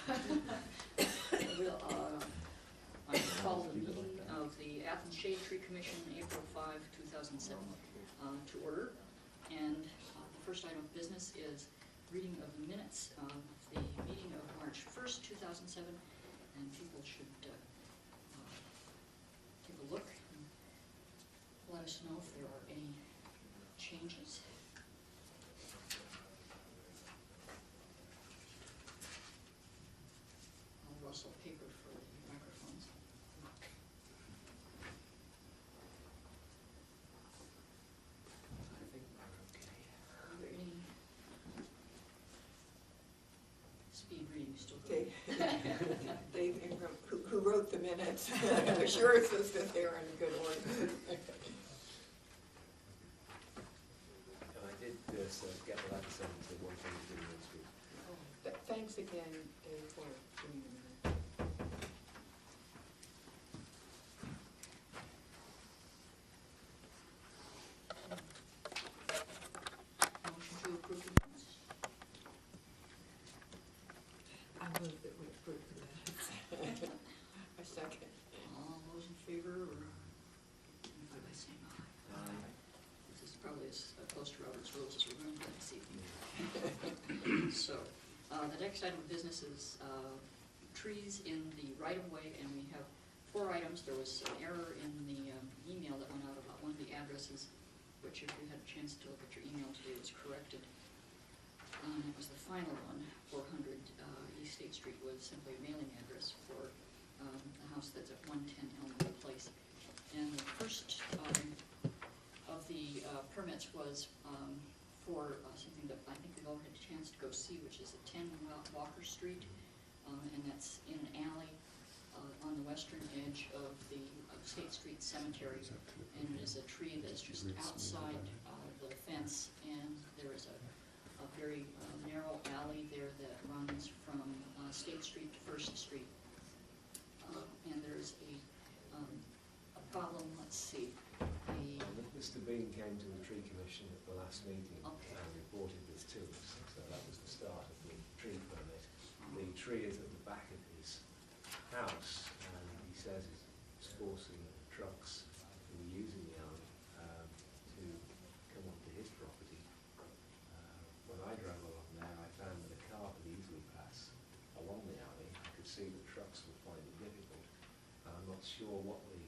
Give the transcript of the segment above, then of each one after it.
I call the meeting of the Athens Shade Tree Commission, April 5, 2007, to order. And the first item of business is reading of the minutes of the meeting of March 1st, 2007. And people should take a look and let us know if there are any changes. I'll rustle paper for the microphones. I think we're okay. Are there any speed reading still Dave, going? Dave Ingram, who wrote the minutes, assures us that they are in good order. And I did get the letter sent to 123 Main Street. Thanks again, Dave, for doing the minutes. Motion to approve the minutes. I move that we approve the minutes. A second. All those in favor, or signify by saying aye. Aye. This is probably as close to Robert's rules as we're going to this evening. So, the next item of business is trees in the right-of-way, and we have 4 items. There was an error in the email that went out about one of the addresses, which if you had a chance to look at your email today was corrected. It was the final one, 400 East State Street, was simply a mailing address for the house that's at 110 Elmwood Place. And the first of the permits was for something that I think we've all had a chance to go see, which is at 10 Walker Street, and that's in an alley on the western edge of the State Street Cemetery. And it is a tree that's just outside the fence, and there is a very narrow alley there that runs from State Street to First Street. And there's a problem, let's see. Mr. Bean came to the tree commission at the last meeting and reported this to us, so that was the start of the tree permit. The tree is at the back of his house, and he says it's forcing trucks who are using the alley to come onto his property. When I drove along there, I found that a car could easily pass along the alley. I could see that trucks would find it difficult. I'm not sure what the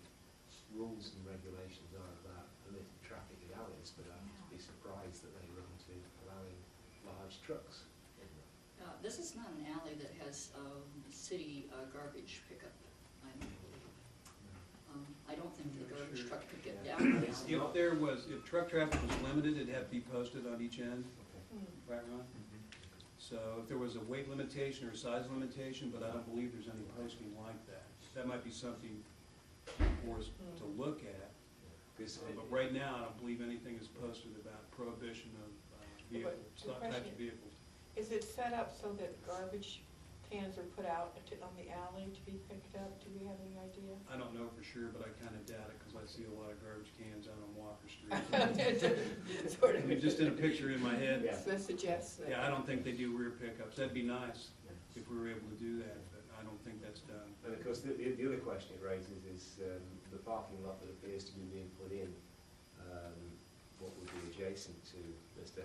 rules and regulations are about permitted traffic in alleys, but I'd be surprised that they run to allowing large trucks in them. This is not an alley that has city garbage pickup, I don't believe. I don't think the garbage truck could get down the alley. If truck traffic was limited, it'd have to be posted on each end, Okay. right, Ron? So if there was a weight limitation or size limitation, but I don't believe there's any posting like that. That might be something for us to look at. But right now, I don't believe anything is posted about prohibition of types of vehicles. Is it set up so that garbage cans are put out on the alley to be picked up? Do we have any idea? I don't know for sure, but I kind of doubt it because I see a lot of garbage cans out on Walker Street. Sort of. Just in a picture in my head. Yeah. That suggests that. Yeah, I don't think they do rear pickups. That'd be nice if we were able to do that, but I don't think that's done. And of course, the other question it raises is the parking lot that appears to be being put in, what would be adjacent to Mr.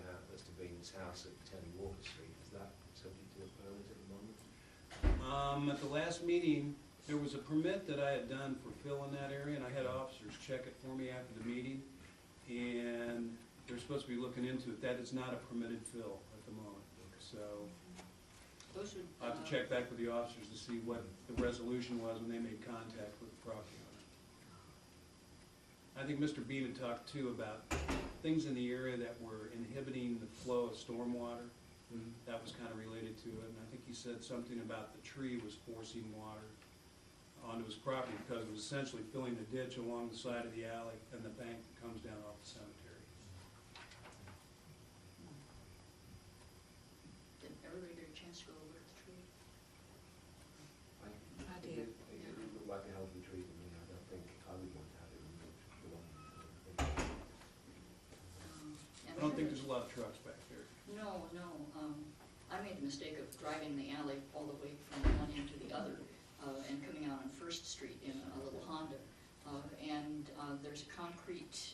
Bean's house at 10 Walker Street. Is that subject to a permit at the moment? At the last meeting, there was a permit that I had done for fill in that area, and I had officers check it for me after the meeting, and they're supposed to be looking into it. That is not a permitted fill at the moment. So Those would, I'll have to check back with the officers to see what the resolution was when they made contact with the property owner. I think Mr. Bean had talked too about things in the area that were inhibiting the flow of stormwater. That was kind of related to it, and I think he said something about the tree was forcing water onto his property because it was essentially filling the ditch along the side of the alley and the bank that comes down off the cemetery. did everybody get a chance to go look at the tree? I did. It looked like a healthy tree to me. I don't think I would want to have it removed. I don't think there's a lot of trucks back there. No. I made the mistake of driving the alley all the way from there's a concrete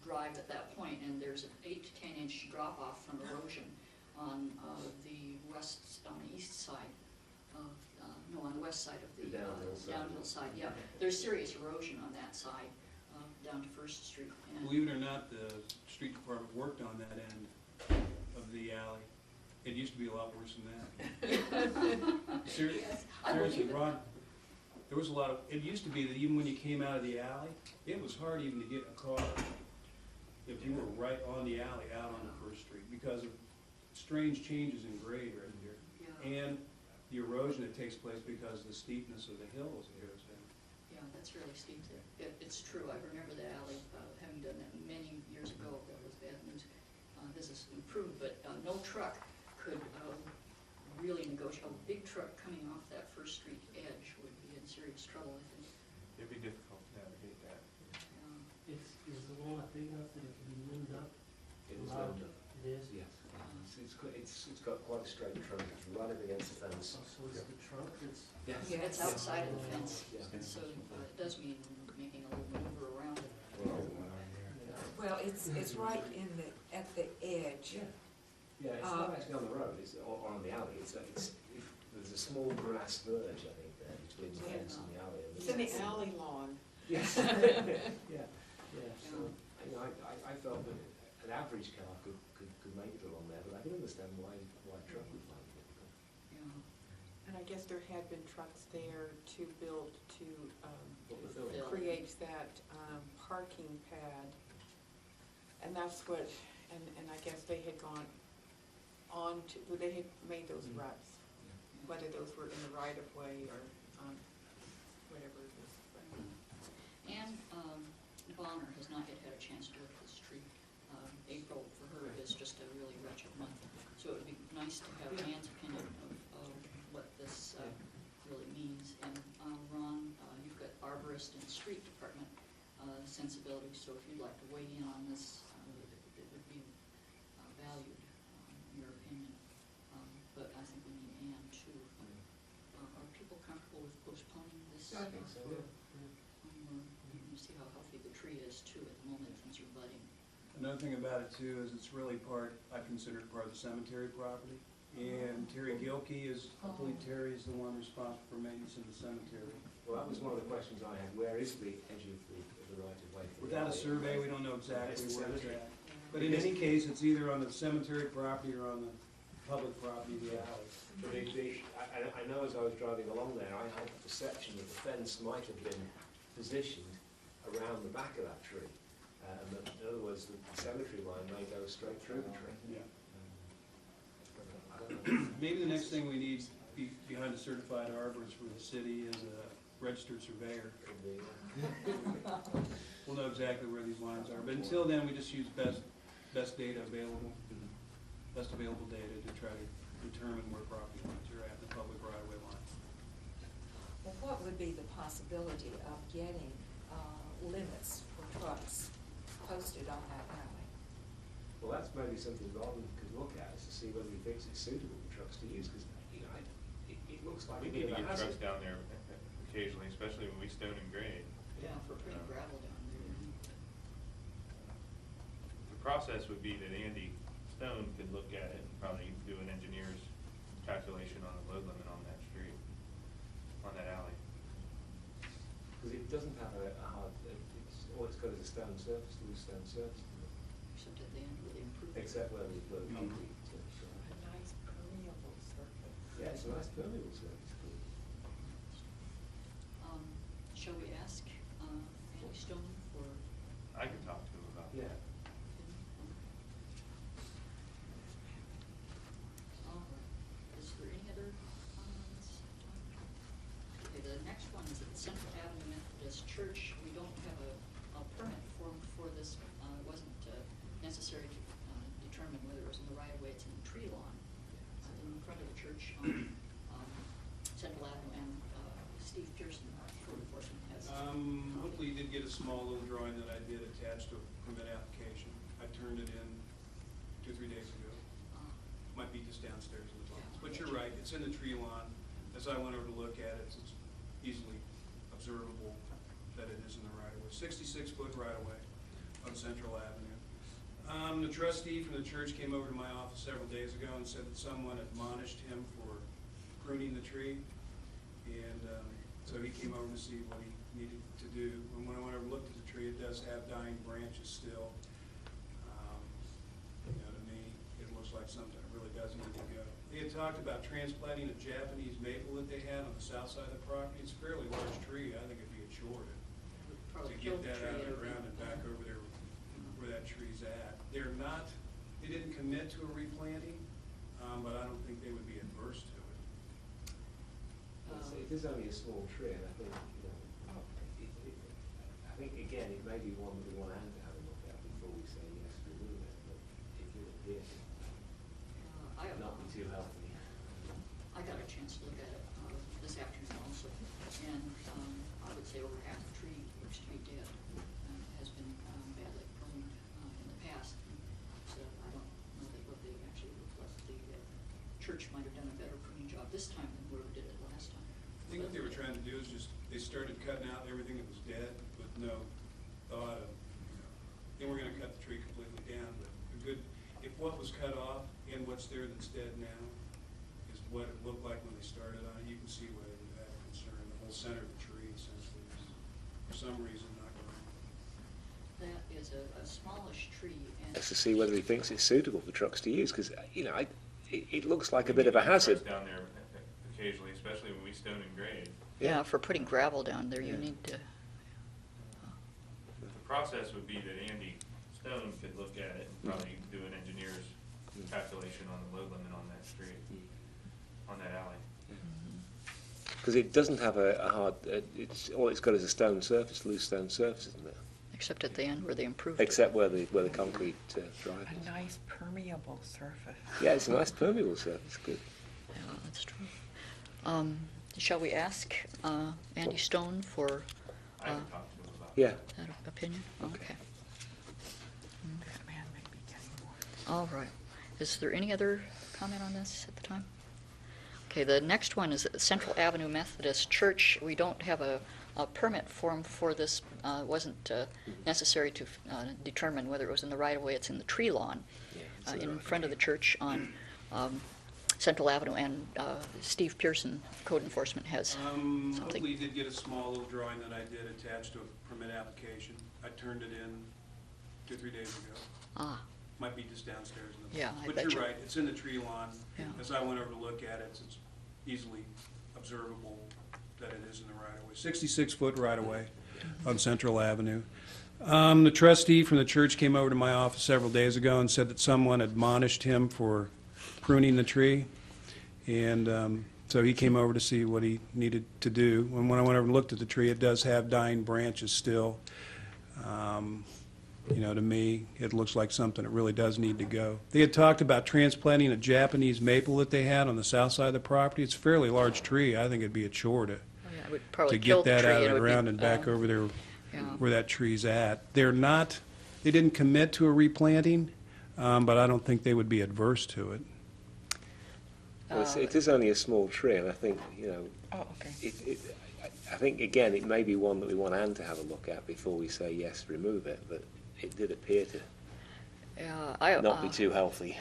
drive at that point, and there's an 8 to 10 inch drop off from erosion on the east side of, no, on the west side of the downhill side. Yeah, there's serious erosion on that side down to First Street. And Believe it or not, the street department worked on that end of the alley. It used to be a lot worse than that. Yes, I Seriously, believe it. Ron, there was a lot of, it used to be that even when you came out of the alley, it was hard even to get a car if you were right on the alley out on First Street because of strange changes in grade right here. Yeah. And the erosion that takes place because of the steepness of the hill as it goes down. Yeah, that's really steep there. It's true, I remember the alley, having done that many years ago, that was bad news. This has improved, but no truck could really negotiate. A big truck coming off that First Street edge would be in serious trouble, I think. It'd be difficult to navigate that. Is the walnut big enough that it can be limbed up? It is Allowed? limbed up. It is? Yes. It's got quite a straight trunk. It's right up against the fence. Oh, so it's the trunk that's... Yes. Yeah, it's outside of the fence, Yeah. so it does mean making a little maneuver around it. Well, it's right in the, at the edge. Yeah, it's not actually on the road, or on the alley. There's a small grass verge, I think, there between the Yeah. fence and the alley. It's in the alley lawn. Yes. Yeah, yeah. So, I felt that an average car could make it along there, but I can understand why a truck would find it difficult. Yeah. And I guess there had been trucks there to build, to What was the Fill. create that parking pad. And that's what, and I guess they had gone on to, well, they had made those Mhm. ruts, whether those were in the right of way or whatever it is. But And Bonner has not yet had a chance to look at this tree. April for her is just a really wretched month, so it would be nice to have Ann's opinion of what this really means. And Ron, you've got arborist and street department sensibility, so if you'd like to weigh in on this, it would be valued, your opinion. But I think we need Ann too. Are people comfortable with postponing this? I think so, yeah. You see how healthy the tree is too at the moment, things are budding. Another thing about it too is it's really part, I consider it part of the cemetery property. And Terry Gilkey is, I believe Terry is the one responsible for maintenance in the cemetery. Well, that was one of the questions I had. Where is the edge of the right of way? for the Without a alley? survey, we don't know exactly It's the where it's cemetery. at. But in any case, it's either on the cemetery property or on the public property, the alley. But I know as I was driving along there, I had the perception that the fence might have been positioned around the back of that tree. And that, in other words, the cemetery line may go straight through the tree. Yeah. I don't know. Maybe the next thing we need behind a certified arborist for the city is a registered surveyor. Could be, We'll know exactly where these lines are. But until then, we just use best data available, best available data to try to determine where property lines are at, the public right-of-way line. Well, what would be the possibility of getting limits for trucks posted on that alley? Well, that's maybe something Ron could look at, is to see whether he thinks it's suitable for trucks to use, because, it looks like We a need bit to of a get trucks hazard. down there occasionally, especially when we stone and grade. Yeah, for putting gravel down there. The process would be that Andy Stone could look at it and probably do an engineer's calculation on the load limit on that street, on that alley. Because it doesn't have a hard, all it's got is a stone surface, loose stone surface, Except at the end where they improve. except where the concrete. a nice permeable surface. Yeah, it's a nice permeable surface. Shall we ask Andy Stone for I could talk to him about that. Yeah. Is there any other comments? Okay, the next one is at Central Avenue Methodist Church. We don't have a permit formed for this. It wasn't necessary to determine whether it was in the right of way. It's in the tree lawn in front of the church on Central Avenue, and Steve Pearson, our code enforcement, has. Hopefully you did get a small little drawing that I did attach to a permit application. I turned it in 2 or 3 days ago. Might be just downstairs in the box. But you're right, it's in the tree lawn. As I went over to look at it, it's easily observable that it is in the right-of-way. 66-foot right-of-way on Central Avenue. The trustee from the church came over to my office several days ago and said that someone admonished him for pruning the tree. And so he came over to see what he needed to do. And when I went over and looked at the tree, it does have dying branches still. To me, it looks like something that really does need to go. They had talked about transplanting a Japanese maple that they had on the south side of the property. It's a fairly large tree. I think it'd be a chore to Probably get killed the that tree. out of the ground and back over there where that tree's at. They didn't commit to a replanting, but I don't think they would be adverse to it. It is only a small tree, and I think, I think again, it may be one that we want Anne to have a look at before we say yes, remove it, but it did appear to not be too healthy. I got a chance to look at it this afternoon also, and I would say over half the tree looks to be dead. Has been badly pruned in the past. So I don't know that what they actually looked like. The church might have done a better pruning job this time than whoever did it last time. I think what they were trying to do is they started cutting out everything that was dead with no thought of, they were gonna cut the tree completely down, but if what was cut off and what's there that's dead now is what it looked like when they started on it, you can see why they would have a concern. The whole center of the tree essentially is, for some reason, not growing. That is a smallish tree, and Just to see whether he thinks it's suitable for trucks to use, because, it looks like a bit of a hazard. Down there occasionally, especially when we stone and grade. yeah, for putting gravel down there, you need to. The process would be that Andy Stone could look at it and probably do an engineer's calculation on the load limit on that street, on that alley. Because it doesn't have a hard, all it's got is a stone surface, loose stone surface, isn't it? Except at the end where they improved it. Except where the concrete drive is. A nice permeable surface. Yeah, it's a nice permeable surface, good. Yeah, that's true. Shall we ask Andy Stone for I haven't talked to him about Yeah. that opinion? Okay. That man may be getting more. All right. Is there any other comment on this at the time? Okay, the next one is Central Avenue Methodist Church. We don't have a permit form for this. It wasn't necessary to determine whether it was in the right-of-way. It's in the tree lawn in front of the church on Central Avenue, and Steve Pearson, code enforcement, has something. Hopefully you did get a small little drawing that I did attached to a permit application. I turned it in 2 or 3 days ago. Ah, Might be just downstairs in the. Yeah, I But bet you're you. right, it's in the tree lawn. Yeah. As I went over to look at it, it's easily observable that it is in the right-of-way. 66-foot right-of-way on Central Avenue. The trustee from the church came over to my office several days ago and said that someone admonished him for pruning the tree. And so he came over to see what he needed to do. And when I went over and looked at the tree, it does have dying branches still. To me, it looks like something that really does need to go. They had talked about transplanting a Japanese maple that they had on the south side of the property. It's a fairly large tree. I think it'd be a chore to oh, yeah, it would probably get kill the that tree. out It of the would be, ground and back over there yeah. where that tree's at. They didn't commit to a replanting, but I don't think they would be adverse to it. Well, it is only a small tree, and I think, Oh, okay. I think, again, it may be one that we want Anne to have a look at before we say, yes, remove it, but it did appear to not be too healthy.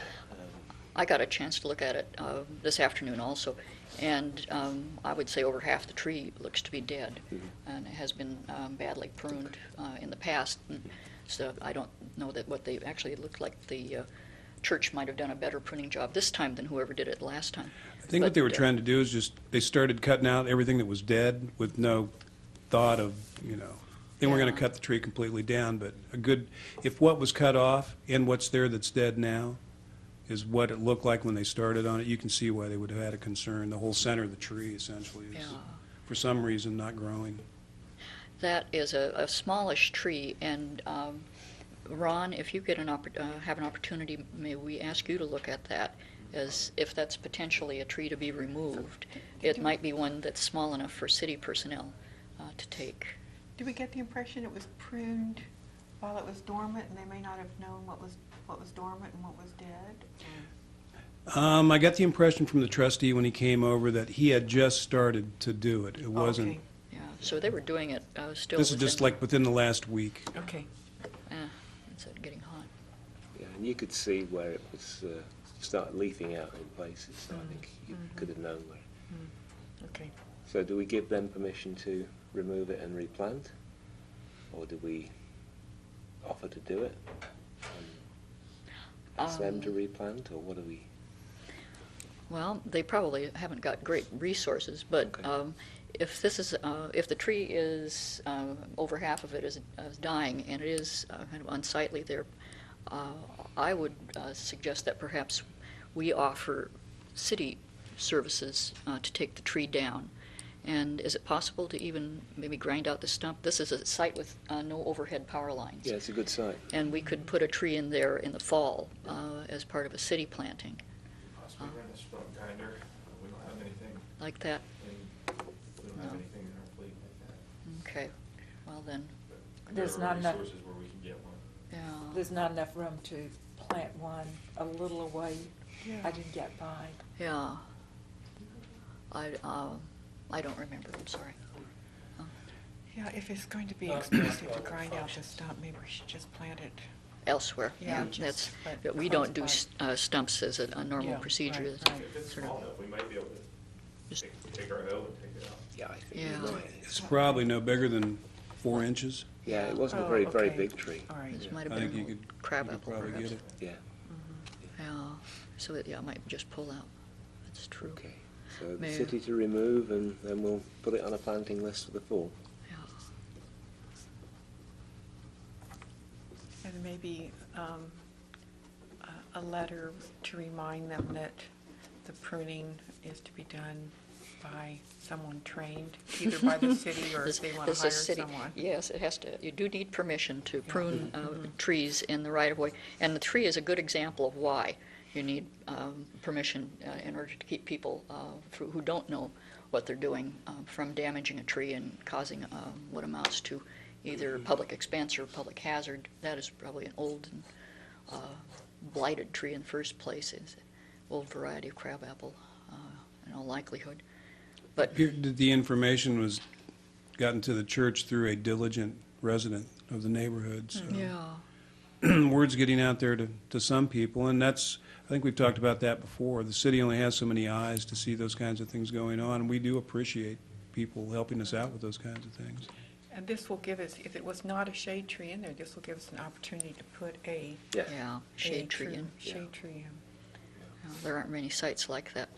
I got a chance to look at it this afternoon also, and I would say over half the tree looks to be dead, and it has been badly pruned in the past. And so I don't know that what they actually looked like. The church might have done a better pruning job this time than whoever did it last time. I think what they were trying to do is they started cutting out everything that was dead with no thought of, they weren't going to cut the tree completely down, but if what was cut off and what's there that's dead now is what it looked like when they started on it, you can see why they would have had a concern. The whole center of the tree essentially is, for some reason, not growing. That is a smallish tree, and Ron, if you get have an opportunity, may we ask you to look at that, as if that's potentially a tree to be removed. It might be one that's small enough for city personnel to take. Did we get the impression it was pruned while it was dormant, and they may not have known what was dormant and what was dead? I got the impression from the trustee when he came over that he had just started to do it. It wasn't. Okay. Yeah, So they were doing it still. This is just within- like within the last week. Okay. It's getting hot. Yeah, and you could see where it was started leafing out in places, so I think you could have known where. Okay. So do we give them permission to remove it and replant? Or do we offer to do it? And ask them to replant, or what do we? Well, they probably haven't got great resources, but Okay. if this is, if the tree is, over half of it is dying, and it is kind of unsightly there, I would suggest that perhaps we offer city services to take the tree down. And is it possible to even maybe grind out the stump? This is a site with no overhead power lines. Yeah, it's a good site. And we could put a tree in there in the fall as part of a city planting, Possibly rent a strong grinder. We don't have anything, like that. we don't have No. anything in our fleet like that. Okay, well then, But There's there are not enough- resources where we can get one. yeah. There's not enough room to plant one a little away. Yeah. I didn't get by. Yeah. I don't remember, I'm sorry. Yeah, if it's going to be expensive to grind out the stump, maybe we should just plant it. Elsewhere, Yeah, yeah, just that's, plant but we close don't do by. stumps as a normal Yeah, procedure. right, It's right. If it's sort of- small enough, we might be able to Just- take our hoe and take it out. Yeah, I think Yeah. we might. It's probably no bigger than 4 inches. Yeah, it wasn't a Oh, very, very okay. big tree. All right. This might I have think been you a could crab you could apple probably perhaps. get it. Yeah, Yeah, so yeah, it might just pull out. That's true. okay. So the Mayor. city to remove, and then we'll put it on a planting list for the fall. Yeah. And maybe a letter to remind them that the pruning is to be done by someone trained, either by the city or if they want to This hire is city- someone. Yes, it has to, you do need permission to Yeah. prune trees in the right-of-way. And the tree is a good example of why you need permission in order to keep people who don't know what they're doing from damaging a tree and causing what amounts to either public expense or public hazard. That is probably an old and blighted tree in the first place. It's an old variety of crabapple in all likelihood. But Here, the information was gotten to the church through a diligent resident of the neighborhood, so. yeah, Word's getting out there to some people, and that's, I think we've talked about that before. The city only has so many eyes to see those kinds of things going on, and we do appreciate people helping us out with those kinds of things. And this will give us, if it was not a shade tree in there, this will give us an opportunity to put a Yeah. yeah, a shade tree true in. shade tree in. There aren't many sites like that.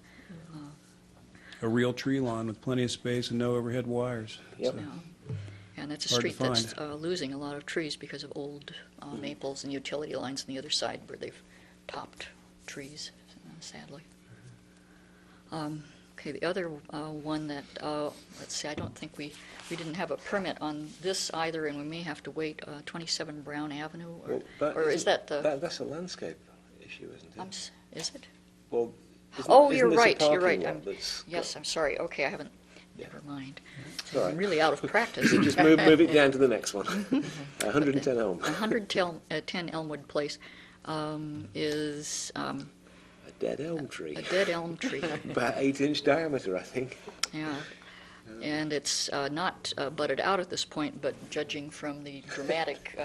A real tree lawn with plenty of space and no overhead wires. Yep. So, Yeah. And it's a Hard to street that's find. losing a lot of trees because of old maples and utility lines on the other side where they've topped trees, sadly. Okay, the other one that, let's see, I don't think we didn't have a permit on this either, and we may have to wait, 27 Brown Avenue, or is that the, That's a landscape issue, isn't it? is it? Well, Oh, isn't you're this a right, you're parking right. lot I'm- that's Yes, got- I'm sorry, okay, I haven't, Yeah. never mind. all right. I'm really out of practice. Just move it down to the next one. 110 Elm. 110 Elmwood Place is A dead elm tree. a dead elm tree, About 8-inch diameter, I think. yeah. And it's not budded out at this point, but judging from the dramatic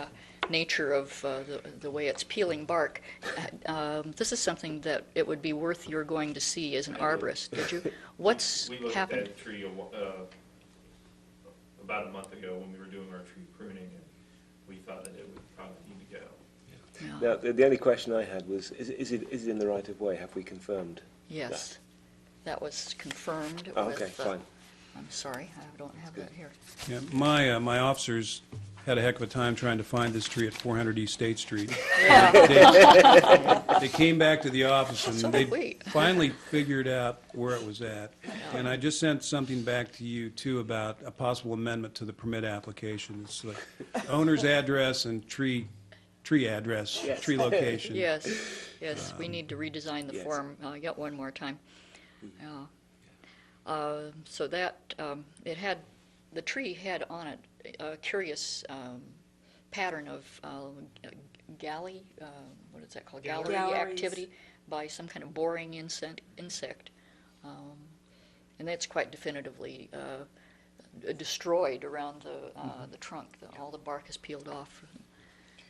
nature of the way it's peeling bark, this is something that it would be worth your going to see as an arborist. Did you? What's We looked at happened? that tree about a month ago when we were doing our tree pruning, and we thought that it would probably need to go. Yeah. Now, the only question I had was, is it in the right of way? Have we confirmed? Yes, that was confirmed. Oh, with, okay, fine. I'm sorry, I don't have that here. Yeah, my officers had a heck of a time trying to find this tree at 400 East State Street. They came back to the office So and did they we. finally figured out where it was at. And I just sent something back to you, too, about a possible amendment to the permit application. It's like owner's address and tree address, Yes. tree location. Yes, yes, we need to redesign the yes. form yet one more time. Yeah. So that, the tree had on it a curious pattern of galley, what is that called? Gallery Galleries. activity by some kind of boring insect. And that's quite definitively destroyed around the trunk. All the bark is peeled off.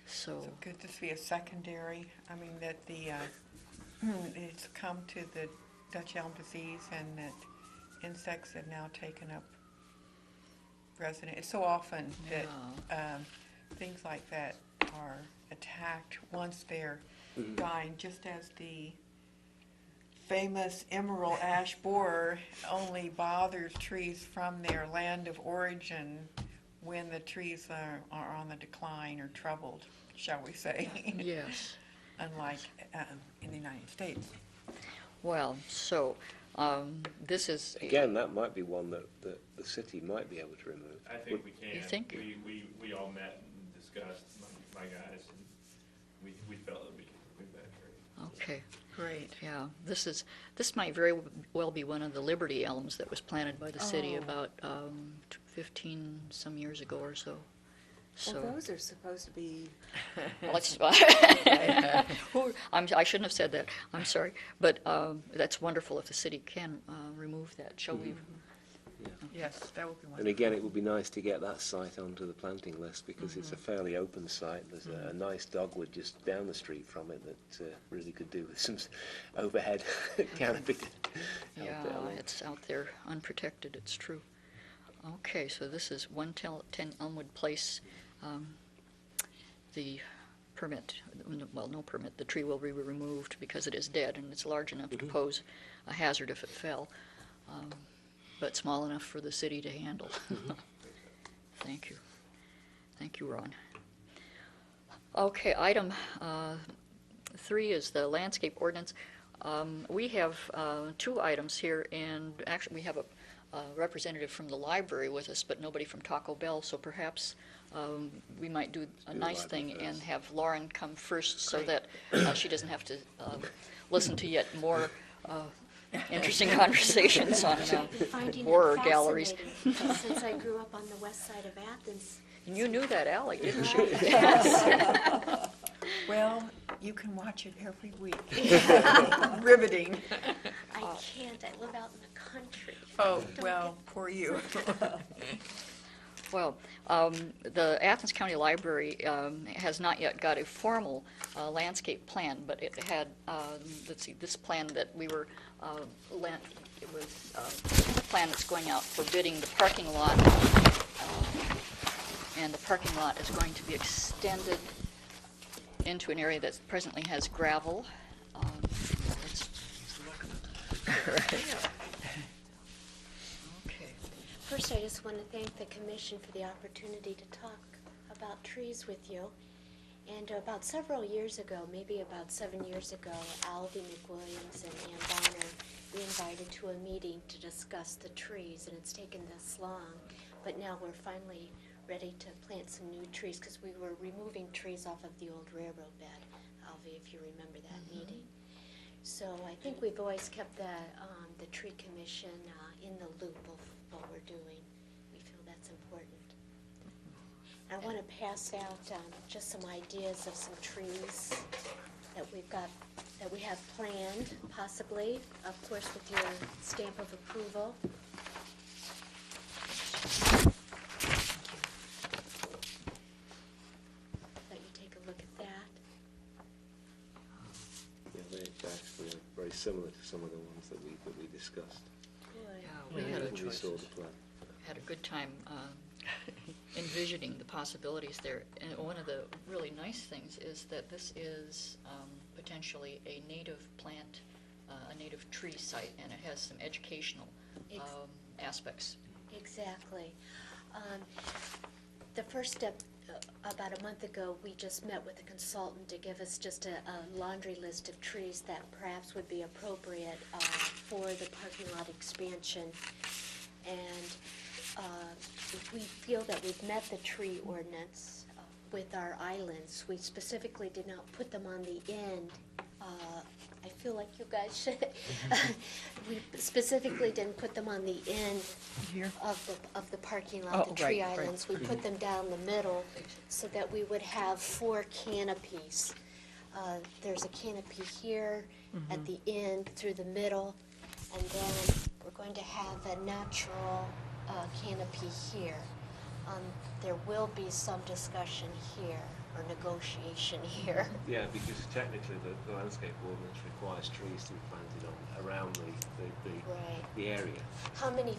So, So could this be a secondary, I mean, that the, it's come to the Dutch elm disease and that insects have now taken up residence. It's so often that things like that are attacked once they're dying, just as the famous emerald ash borer only bothers trees from their land of origin when the trees are on the decline or troubled, shall we say. yes. Unlike in the United States. Well, so this is Again, that might be one that the city might be able to remove. I think we can. You think? We all met and discussed, my guys, and we felt that we could remove that tree. okay. Great. Yeah, this might very well be one of the Liberty elms that was planted by the city Oh. about 15 some years ago or so. Well, those are supposed to be, Well, I shouldn't have said that. I'm sorry, but that's wonderful if the city can remove that. Shall we? Yes, that would be And wonderful. again, it would be nice to get that site onto the planting list because it's a fairly open site. There's a nice dogwood just down the street from it that really could do with some overhead canopy. to help Yeah, it along. it's out there unprotected. It's true. Okay, so this is 110 Elmwood Place. The permit, well, no permit. The tree will be removed because it is dead and it's large enough to pose a hazard if it fell, but small enough for the city to handle. Thank you. Thank you, Ron. Okay, item 3 is the landscape ordinance. We have 2 items here, and actually we have a representative from the library with us, but nobody from Taco Bell, so perhaps we might do a do the nice library thing and first. have Lauren come first so that she doesn't have to listen to yet more interesting conversations on Finding horror it galleries. fascinating, since I grew up on the west side of Athens. And you knew that alley, didn't you? Well, you can watch it every week. Riveting. I can't, I live out in the country. Oh, well, poor you. Well, the Athens County Library has not yet got a formal landscape plan, but it had, let's see, this plan that we were lent, it was a plan that's going out for bidding the parking lot, and the parking lot is going to be extended into an area that presently has gravel. Let's look. Okay. First, I just want to thank the commission for the opportunity to talk about trees with you. And about several years ago, maybe about 7 years ago, Alvy McWilliams and Ann Bonner, we invited to a meeting to discuss the trees, and it's taken this long. But now we're finally ready to plant some new trees, because we were removing trees off of the old railroad bed, Alvy, if you remember that meeting. So I think we've always kept the tree commission in the loop of what we're doing. We feel that's important. I want to pass out just some ideas of some trees that we have planned, possibly, of course, with your stamp of approval. Let you take a look at that. Yeah, they actually are very similar to some of the ones that we discussed. Good. Yeah, we had when we saw the plan. a good time envisioning the possibilities there. And one of the really nice things is that this is potentially a native plant, a native tree site, and it has some educational aspects. Exactly. The first step, about a month ago, we just met with a consultant to give us just a laundry list of trees that perhaps would be appropriate for the parking lot expansion. And we feel that we've met the tree ordinance with our islands. We specifically did not put them on the end. I feel like you guys should. We specifically didn't put them on the end Here? of the parking lot, the tree islands. We put them down the middle so that we would have 4 canopies. There's a canopy here, at the end, through the middle, and then we're going to have a natural canopy here. There will be some discussion here, or negotiation here. Yeah, because technically the landscape ordinance requires trees to be planted on around Right. the area. How many,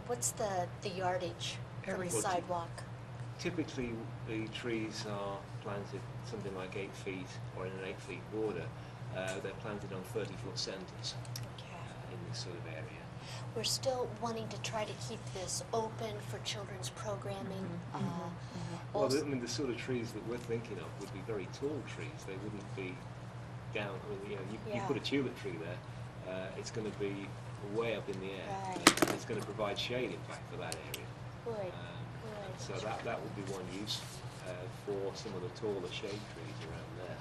what's the yardage from Every- the sidewalk? Typically, the trees are planted something like 8 feet or in an 8 feet border. They're planted on 30-foot centres Okay. in this sort of area. We're still wanting to try to keep this open for children's programming. Well, Also- the sort of trees that we're thinking of would be very tall trees. They wouldn't be down. I mean, you Yeah. put a tulip tree there, it's going to be way up in the air. Right. And it's going to provide shade, in fact, for that area. Good, So good. that would be one use for some of the taller shade trees around there.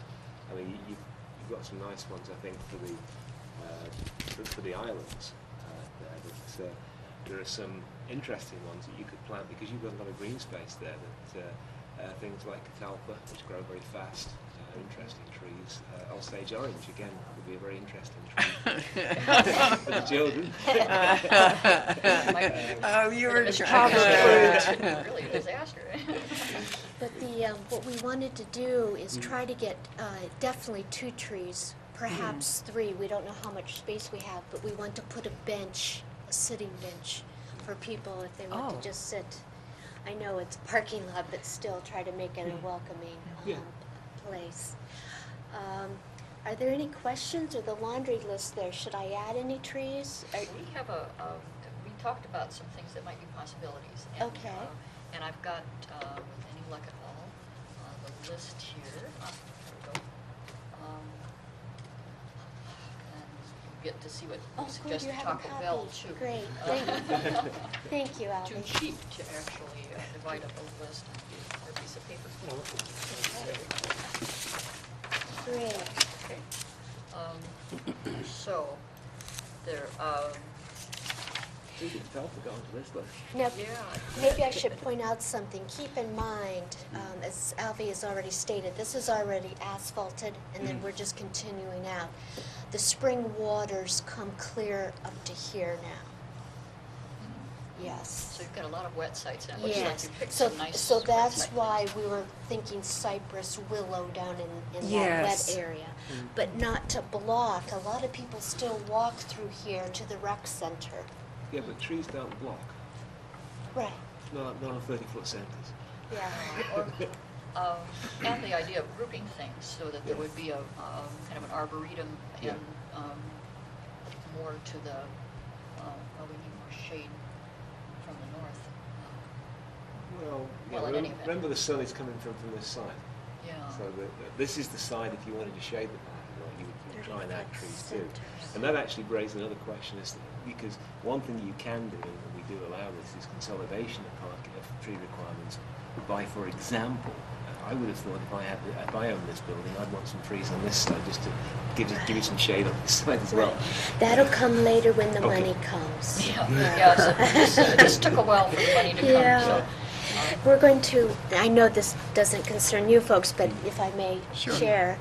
I mean, you've got some nice ones, I think, for the islands there. But there are some interesting ones that you could plant because you've got a lot of green space there. That things like catalpa, which grow very fast, interesting trees. Osage orange again would be a very interesting tree for the children. Oh, you were Really a disaster. But what we wanted to do is try to get definitely 2 trees, perhaps 3. We don't know how much space we have, but we want to put a bench, a sitting bench, for people if they want Oh. to just sit. I know it's a parking lot, but still try to make it a welcoming Yeah. place. Are there any questions or the laundry list there? Should I add any trees? We have we talked about some things that might be possibilities. And, Okay. And I've got, with any luck at all, the list here. Here we go. And you get to see what Oh, we good, suggest you to have a Taco Bell copy. too. Great, thank you. Thank you, Too Alvy. cheap to actually divide up a list on a piece of paper. Great. Okay. So, there, See, catalpa got onto this list. Now, yeah. maybe I should point out something. Keep in mind, as Alvy has already stated, this is already asphalted, and then we're just continuing out. The spring waters come clear up to here now. Yes. So you've got a lot of wet sites, and it looks like Yes. you picked So, some nice. so wet that's sites. why we were thinking cypress, willow down in that Yes. wet area. But not to block. A lot of people still walk through here to the rec center. Yeah, but trees don't block. Right, Not on 30-foot centres. yeah. Or, and the idea of grouping things so that there would be a kind of an arboretum Yeah. and more to the, well, we need more shade from the north. Well, Well, in any event. remember the sun is coming from this side. Yeah. So this is the side if you wanted to shade the parking lot, you would try and add 30-foot trees too. centres. And that actually raises another question, is that, because one thing you can do, and we do allow this, is consolidation of tree requirements by, for example, I would have thought if I owned this building, I'd want some trees on this side just to give it some shade on this side as well. That'll come later when the Okay. money comes. Yeah, so this took a while for the money to come, Yeah. so. We're going to, I know this doesn't concern you folks, but if I may Sure. share,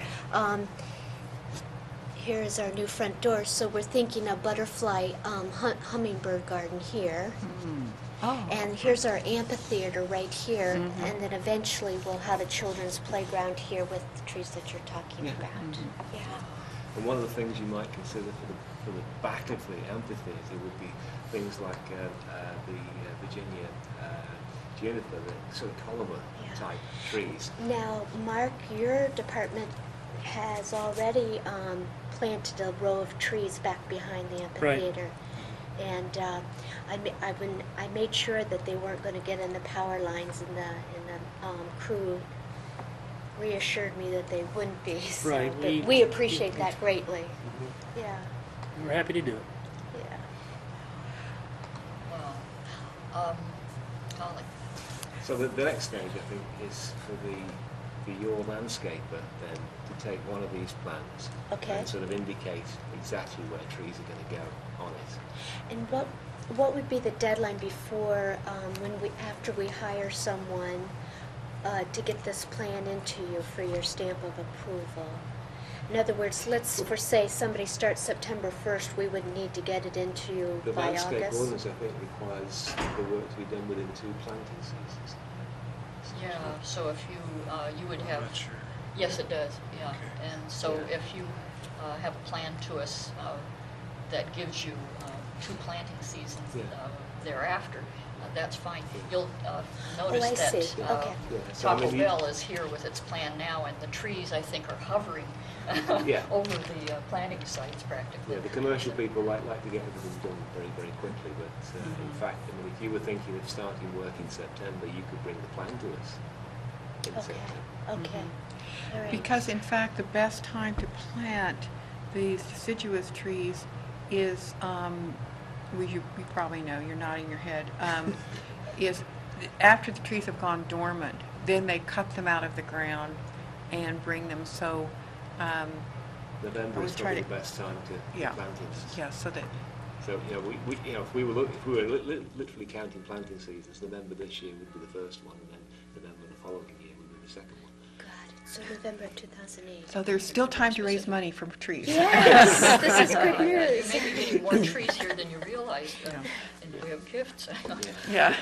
here is our new front door, so we're thinking a butterfly hummingbird garden here. Oh. And here's our amphitheater right here, and then eventually we'll have a children's playground here with the trees that you're talking Yeah. about. Yeah. And one of the things you might consider for the back of the amphitheatre would be things like the Virginia juniper, the sort of columnar Yeah. type trees. Now, Mark, your department has already planted a row of trees back behind the amphitheater. And I made sure that they weren't going to get in the power lines, and the crew reassured me that they wouldn't be. So, Right, but we appreciate that greatly. Yeah, We're happy to do it. yeah. Well, Holly, So the next stage, I think, is for your landscaper then to take one of these plans Okay. and sort of indicate exactly where trees are going to go on it. And what would be the deadline before after we hire someone to get this plan into you for your stamp of approval? In other words, let's, for say, somebody starts September 1st, we would need to get it into you The by landscape August? ordinance, I think, requires the work to be done within 2 planting seasons. Yeah, so if you, you would have. I'm not sure. Yes, it does, yeah. Okay. And so Yeah. if you have a plan to us that gives you 2 planting seasons Yeah. thereafter, that's fine. You'll I notice that see. Okay. Yeah, so I Taco mean, Bell is here with its plan now, and the trees, I think, are hovering Yeah. over the planting sites practically. Yeah, the commercial people like to get everything done very, very quickly, but in fact, I mean, if you were thinking of starting work in September, you could bring the plan to us in Okay, September. okay. All right. Because in fact, the best time to plant these deciduous trees is, well, you probably know, you're nodding your head, is after the trees have gone dormant, then they cut them out of the ground and bring them, so, November was is trying probably to- the best time to yeah, plant it. yeah, so that, So, you know, if we were literally counting planting seasons, November this year would be the first one, and then November the following year would be the second one. Got it. So November 2008. so there's still time to raise money from trees. Yes, this is good You news. may be getting more trees here than you realize, Yeah. and we have gifts. Yeah.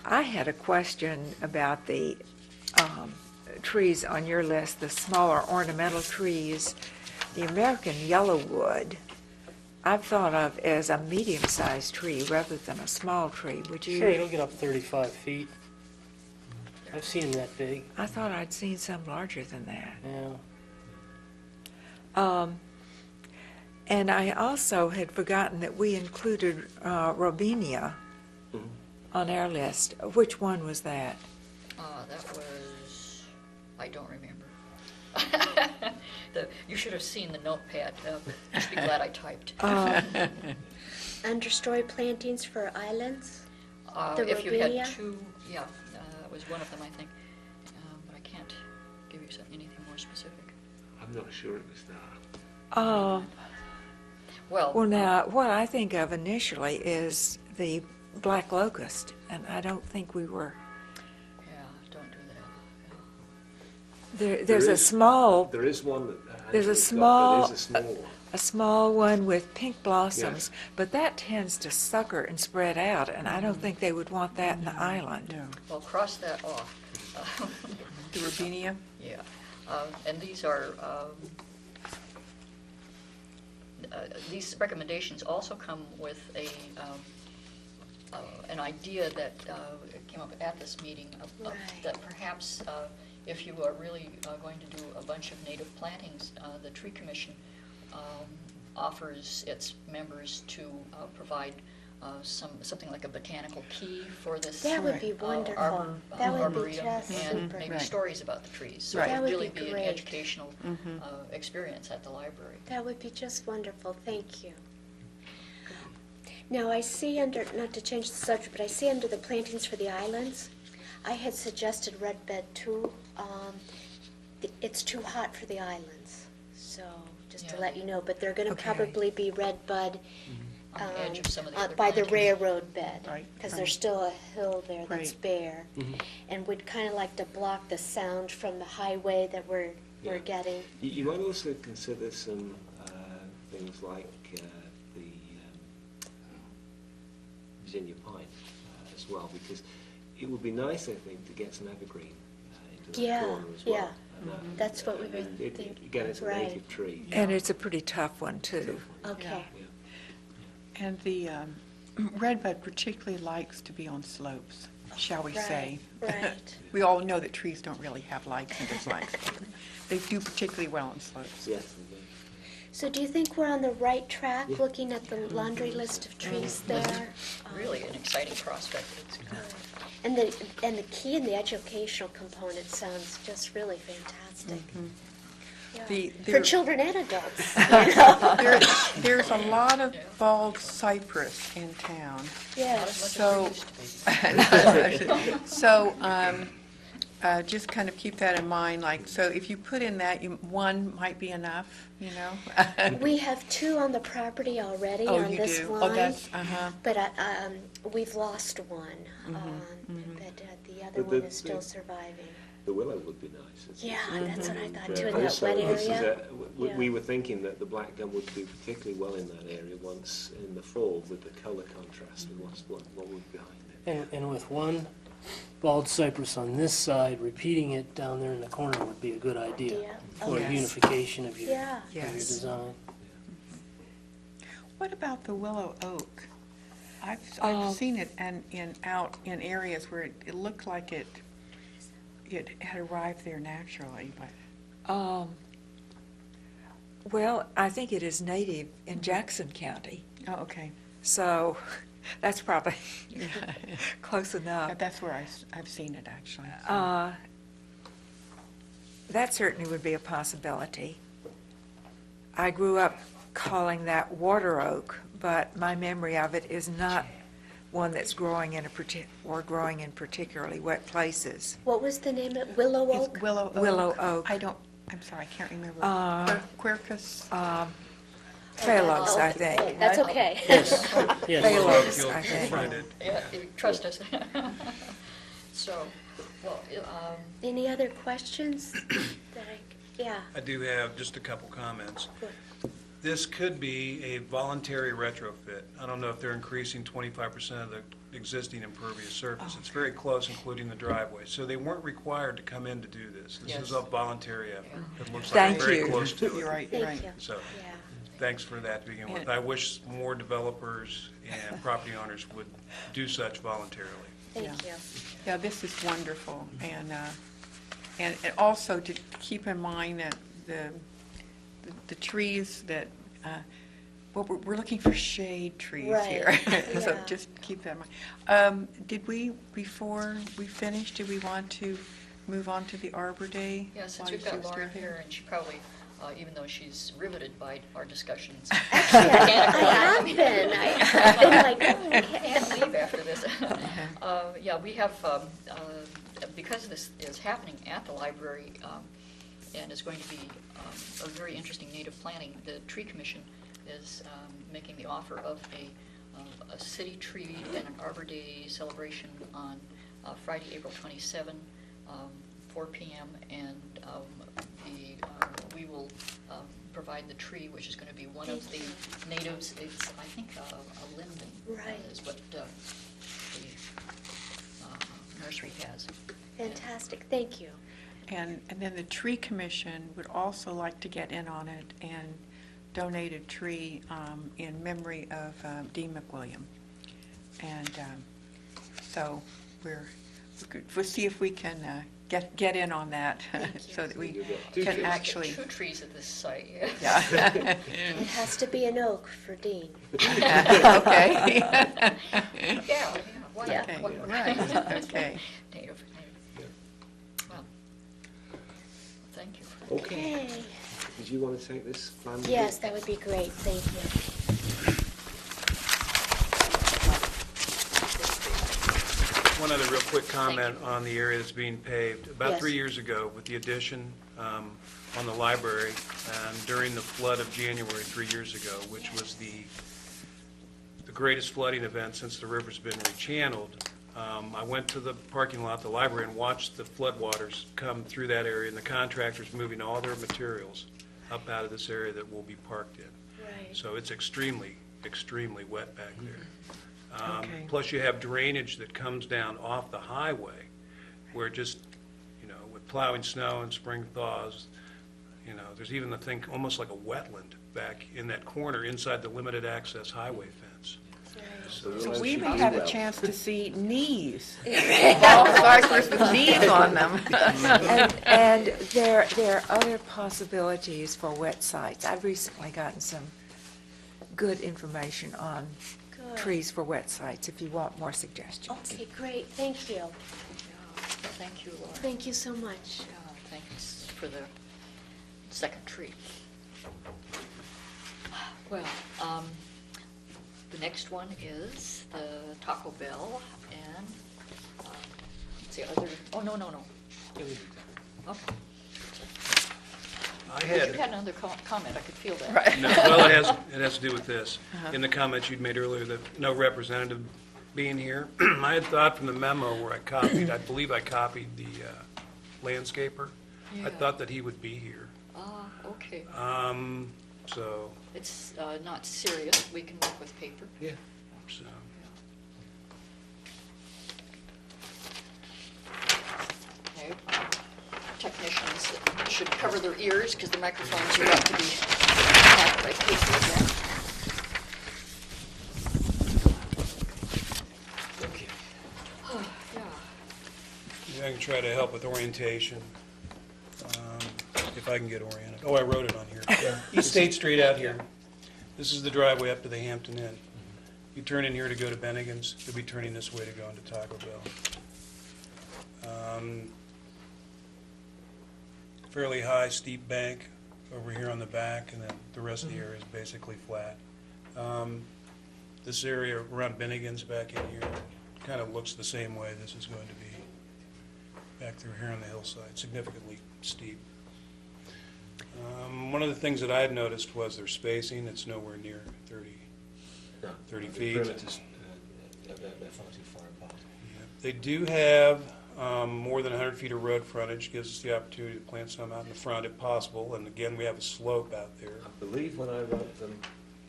I had a question about the trees on your list, the smaller ornamental trees. The American yellowwood, I've thought of as a medium-sized tree rather than a small tree. Would you? Sure, it'll get up 35 feet. I've seen them that big, I thought I'd seen some larger than that. yeah. And I also had forgotten that we included robinia Mhm. on our list. Which one was that? That was, I don't remember. You should have seen the notepad. Just be glad I typed. Understory plantings for islands? Uh, The If you had robinia? 2, yeah, that was one of them, I think. But I can't give you anything more specific. I'm not sure it was that. Well, now, what I think of initially is the black locust, and I don't think we were. Yeah, don't do that. There's a small, There is one that There's a Angela's got that is small- a small one. a small one with pink blossoms, but that tends to sucker and spread out, and I don't think they would want that in the island. No. Well, cross that off. The robinia? Yeah, and these are, these recommendations also come with an idea that came up at this meeting, Right. that perhaps if you are really going to do a bunch of native plantings, the Tree Commission offers its members to provide something like a botanical key for this. That would be wonderful. That would be arboretum, just and super. maybe Right. stories about the trees. So Right. it That would would really be be an great. educational Mhm. experience at the library. That would be just wonderful, thank you. Now, I see under, not to change the subject, but I see under the plantings for the islands, I had suggested red bed too. It's too hot for the islands, so just to Yeah. let you know, but they're gonna Okay. probably be red bud On the edge of some of the other by the plantings. railroad bed. Right, Because right. there's still a hill there that's Right. bare. And we'd kind of like to block the sound from the highway that we're Yeah. getting. You might also consider some things like the Virginia pine as well, because it would be nice, I think, to get some evergreen into that Yeah, corner as well. yeah. And, That's what we were and thinking. Again, it's a Right. native tree. And it's a pretty tough one, too. Okay. Yeah. And the redbud particularly likes to be on slopes, shall we say. Right. We all know that trees don't really have likes and dislikes. They do particularly well on slopes. Yes, indeed. So do you think we're on the right track, Yeah. looking at the laundry list of trees there? Really an exciting prospect. And the key in the educational component sounds just really fantastic. Yeah. For There- children and adults, you know? There's a lot of bald cypress in town. Not as Yes. much as there used to be. So, just kind of keep that in mind, like, so if you put in that, one might be enough, you know? We have 2 on the property already Oh, on you this do? line. Oh, that's, But we've lost one, but the other But one the- is still the- surviving. The willow would be nice. It's- Yeah, that's what I thought and, too, in that also, wet this is area. a- we were thinking that the black gum would do particularly well in that area once in the fall with the colour contrast and what would be behind it. And with one bald cypress on this side, repeating it down there in the corner would be a good idea Yeah. for Yes. unification of your Yeah. Yes. design. What about the willow oak? I've Oh. seen it out in areas where it looked like it had arrived there naturally, but Well, I think it is native in Jackson County, oh, okay. so that's probably close enough. That's where I've seen it actually. That certainly would be a possibility. I grew up calling that water oak, but my memory of it is not one that's growing in growing in particularly wet places. What was the name of Willow It's Oak? willow oak. Willow oak. I'm sorry, I can't remember. Quercus. Phalos, I think. That's okay. Yes. Phalos, You'll I think. find it. Yeah, trust us. So, well, Any other questions? Yeah. I do have just a couple comments. Good. This could be a voluntary retrofit. I don't know if they're increasing 25% of the existing impervious surface. It's very close, including the driveway. So they weren't required to come in to do this. This is a voluntary effort. It looks like Thank it's very you. close to You're it. right, Thank right. you. So, Yeah. thanks for that to begin with. And- I wish more developers and property owners would do such voluntarily. Thank you. Yeah, this is wonderful, and also to keep in mind that the trees that, well, we're looking for shade trees Right, here. So yeah. just keep that in mind. Did we, before we finish, do we want to move on to the Arbor Day? yeah, since while we've you're got still Lauren here? here, and she probably, even though she's riveted by our discussions, Actually, I have been. I've been like, oh, okay. can't leave after this. Yeah, we have, because this is happening at the library, and is going to be a very interesting native planting, the Tree Commission is making the offer of a city tree and an Arbor Day celebration on Friday, April 27, 4 p.m., and we will provide the tree, which is going to be one of the natives. It's, I think, a linden. Right. Is what the nursery has. Fantastic, thank you. And then the Tree Commission would also like to get in on it and donate a tree in memory of Dean McWilliam. And so we'll see if we can get in on that so that we can actually. Two trees at this site, Yeah. It has to be an oak for Dean. Okay. Yeah, why not? Okay, Why not? right, okay. Native. Well, thank you. Okay. Okay. Did you want to take this plan? with Yes, you? that would be great, thank you. One other real quick comment on the area that's being paved. About Yes. 3 years ago, with the addition on the library, during the flood of January 3 years ago, which was the greatest flooding event since the river's been rechanneled, I went to the parking lot, of the library, and watched the floodwaters come through that area, and the contractors moving all their materials up out of this area that we'll be parked in. Right. So it's extremely, extremely wet back there. Okay. Plus you have drainage that comes down off the highway where just, with plowing snow and spring thaws, there's even a thing almost like a wetland back in that corner inside the limited access highway fence. So we even had a chance to see knees, bald cypress with knees on them. And there are other possibilities for wet sites. I've recently gotten some good information on Good. trees for wet sites, if you want more suggestions. Okay, great, thank you. Thank you, Laura. Thank you so much. Thanks for the second tree. Well, the next one is the Taco Bell, and let's see, no. Okay. I You had, had another comment, I could feel that. Right. no, well, it has to do with this. In the comments you'd made earlier, that no representative being here, I had thought from the memo where I believe I copied the landscaper. Yeah. I thought that he would be here. Ah, okay. So, It's not serious. We can work with paper. Yeah. so, Okay. Technicians should cover their ears because the microphones are about to be attacked by paper again. Okay. Yeah. yeah, I can try to help with orientation, if I can get oriented. Oh, I wrote it on here. East State Street out here. This is the driveway up to the Hampton Inn. You turn in here to go to Bennigan's, you'll be turning this way to go into Taco Bell. Fairly high, steep bank over here on the back, and then the rest of the area is basically flat. This area around Bennigan's back in here kind of looks the same way this is going to be back through here on the hillside, significantly steep. One of the things that I had noticed was their spacing. It's nowhere near 30 No, feet. The perimeters, they're far too far apart. Yeah. They do have more than 100 feet of road frontage, gives us the opportunity to plant some out in the front if possible, and again, we have a slope out there. I believe when I wrote them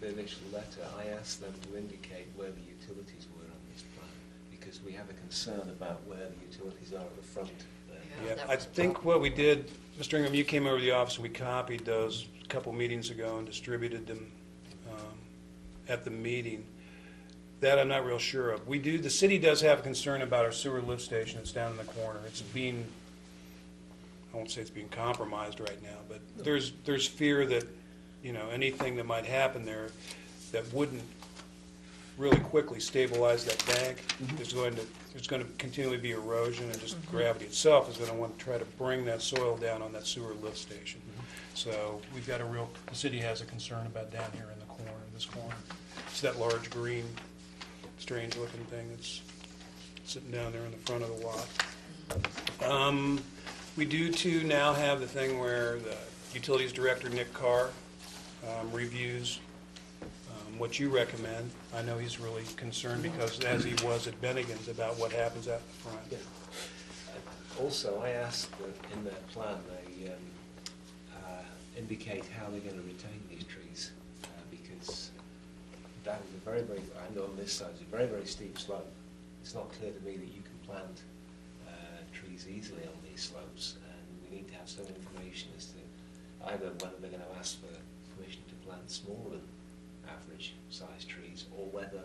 the initial letter, I asked them to indicate where the utilities were on this plan, because we have a concern about where the utilities are at the front there. Yeah, Yeah, that I was a think problem. what we did, Mr. Ingram, you came over to the office and we copied those a couple meetings ago and distributed them at the meeting. That I'm not real sure of. We do, the city does have a concern about our sewer lift station. It's down in the corner. It's being, I won't say it's being compromised right now, but there's fear that, you know, anything that might happen there that wouldn't really quickly stabilize that bank, there's going to continually be erosion, and just gravity itself is going to want to try to bring that soil down on that sewer lift station. So we've got the city has a concern about down here in the corner, this corner. It's that large green, strange looking thing that's sitting down there in the front of the lot. We do too now have the thing where the utilities director, Nick Carr, reviews what you recommend. I know he's really concerned because, as he was at Bennigan's, about what happens out the front. Yeah. Also, I asked that in their plan they indicate how they're going to retain these trees, because that is a very, I know on this side, it's a very, very steep slope. It's not clear to me that you can plant trees easily on these slopes, and we need to have some information as to either whether they're going to ask for permission to plant smaller than average size trees, or whether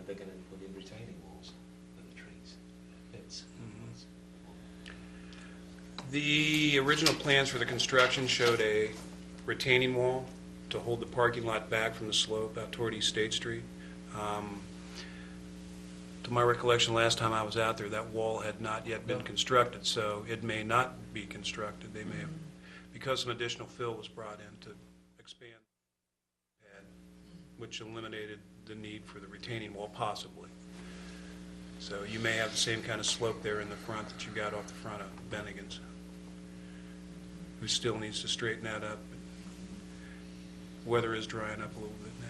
they're going to put in retaining walls for the trees. Pits. The original plans for the construction showed a retaining wall to hold the parking lot back from the slope out toward East State Street. To my recollection, last time I was out there, that wall had not yet been constructed, so it may not be constructed. They may have, because some additional fill was brought in to expand the pad, which eliminated the need for the retaining wall, possibly. So you may have the same kind of slope there in the front that you got off the front of Bennigan's, who still needs to straighten that up. Weather is drying up a little bit now.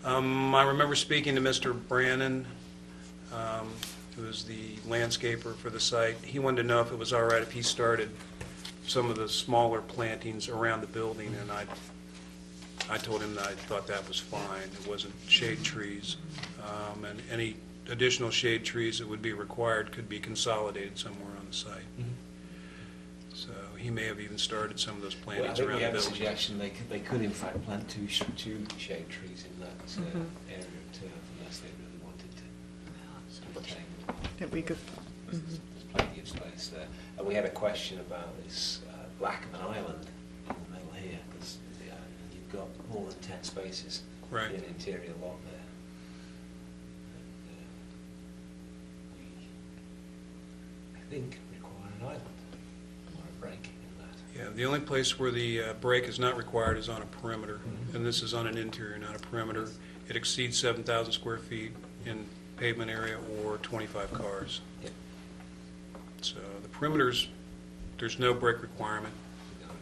I remember speaking to Mr. Brannon, who is the landscaper for the site. He wanted to know if it was all right if he started some of the smaller plantings around the building, and I told him that I thought that was fine. It wasn't shade trees, and any additional shade trees that would be required could be consolidated somewhere on the site. So he may have even started some of those Well, I plantings think around we the have a building. suggestion they could in fact plant two shade trees in that area of turf, unless they really wanted to retain them. That we could, There's plenty of space there. And we had a question about this Blackman Island in the middle here, because you've got more than 10 spaces Right. in an interior lot there. And, we, I think, require an island or a break in that. Yeah, the only place where the break is not required is on a perimeter, and this is on an interior, not a perimeter. It exceeds 7,000 square feet in pavement area or 25 cars. Yep. So the perimeters, there's no break requirement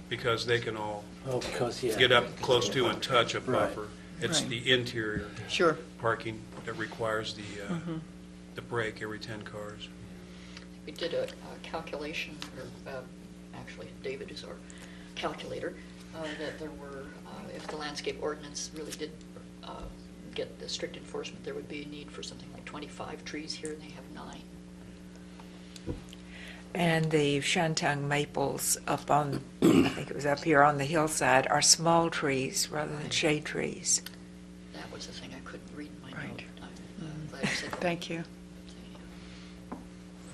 because they can all Oh, because, yeah. get up close to and touch a Right. buffer. It's Right. the interior sure. parking that requires the the break every 10 cars. We did a calculation, or actually David is our calculator, that there were, if the landscape ordinance really did get the strict enforcement, there would be a need for something like 25 trees here, and they have 9. And the shantung maples up on, I think it was up here on the hillside, are small trees rather than shade trees. That was the thing I couldn't read in my Right. note. I'm glad you said that. Thank you.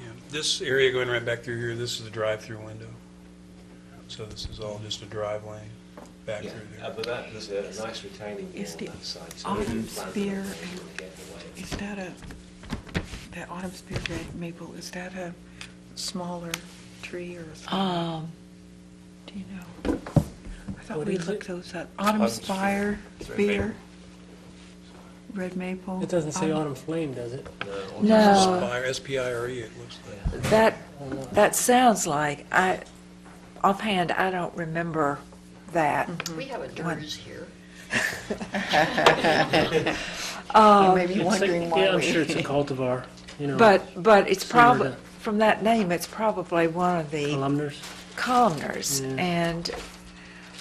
Yeah. This area going right back through here, this is a drive-through window. So this is all just a drive lane back Yeah, through there. but there's a nice retaining wall Is on the that side. So autumn maybe plant it spear up there, you wanna get away. Is that autumn spear red maple, is that a smaller tree or a smaller? Do you know? I thought What we is looked it? those up. Autumn Autumn spire, It's red spear, maple. red maple. It doesn't say autumn flame, does it? No. Spire, S-P-I-R-E, it looks like. That sounds like, offhand, I don't remember that. We have a One. DERS here. You may be It's wondering like- why Yeah, I'm we. sure it's a cultivar, you know. But it's Similar probably, to- from that name, it's probably one of the Columnars. columnars. Yeah. And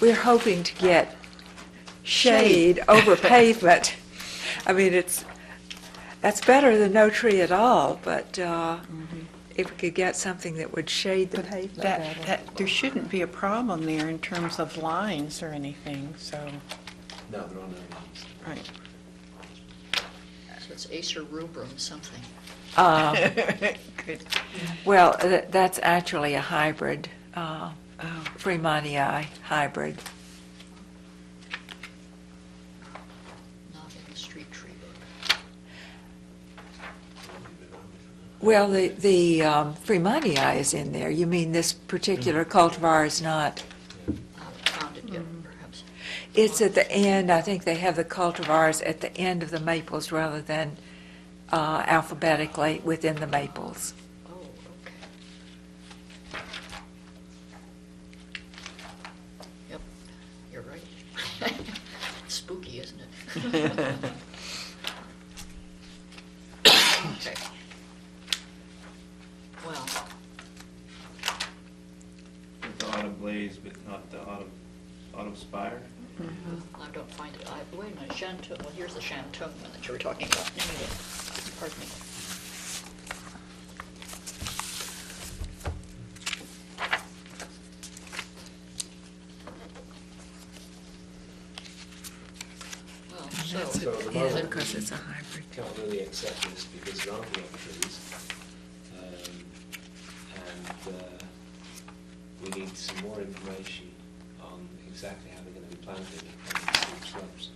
we're hoping to get shade over pavement. I mean, that's better than no tree at all, but if we could get something that would shade the But pavement that, better. there shouldn't be a problem there in terms of lines or anything, so, No, there are no lines. right. So it's Acer rubrum something. Good. Well, that's actually a hybrid, Oh, Fremontii hybrid. Not in the street tree book. Well, the Fremontii is in there. You mean this particular cultivar is not? I haven't found it yet, perhaps. It's at the end. I think they have the cultivars at the end of the maples rather than alphabetically within the maples. Oh, okay. Yep, you're right. Spooky, isn't it? Okay. Well, With the autumn blaze, but not the autumn spire. I don't find it. Wait a minute, shantung, well, here's the shantung one that you were talking about. Anyway, pardon me. Well, That's so, So at the Yeah, moment, because we it's a hybrid. can't really accept this because there aren't enough trees. And we need some more information on exactly how they're going to be planted on these steep slopes.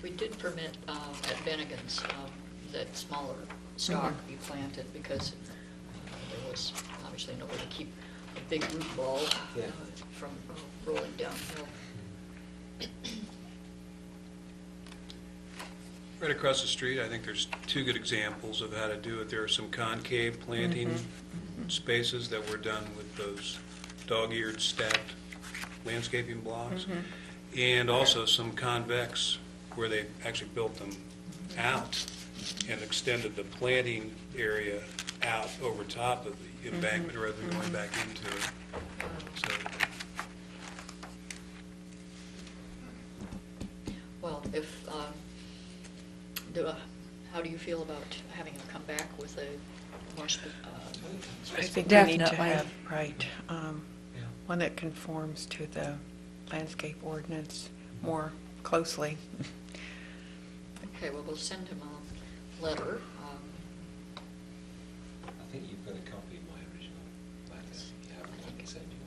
we did permit at Bennigan's that smaller stock be planted because there was obviously nowhere to keep a big root ball Yeah. from rolling downhill. Right across the street, I think there's two good examples of how to do it. There are some concave planting spaces that were done with those dog-eared stacked landscaping blocks. And also some convex where they actually built them out and extended the planting area out over top of the embankment rather than going back into it. So, Well, if, how do you feel about having them come back with a more I think we need to Definitely. have, right, one that conforms to the landscape ordinance more closely. okay, well, we'll send him a letter. I think you've got a copy of my original letter. If you haven't, I can send you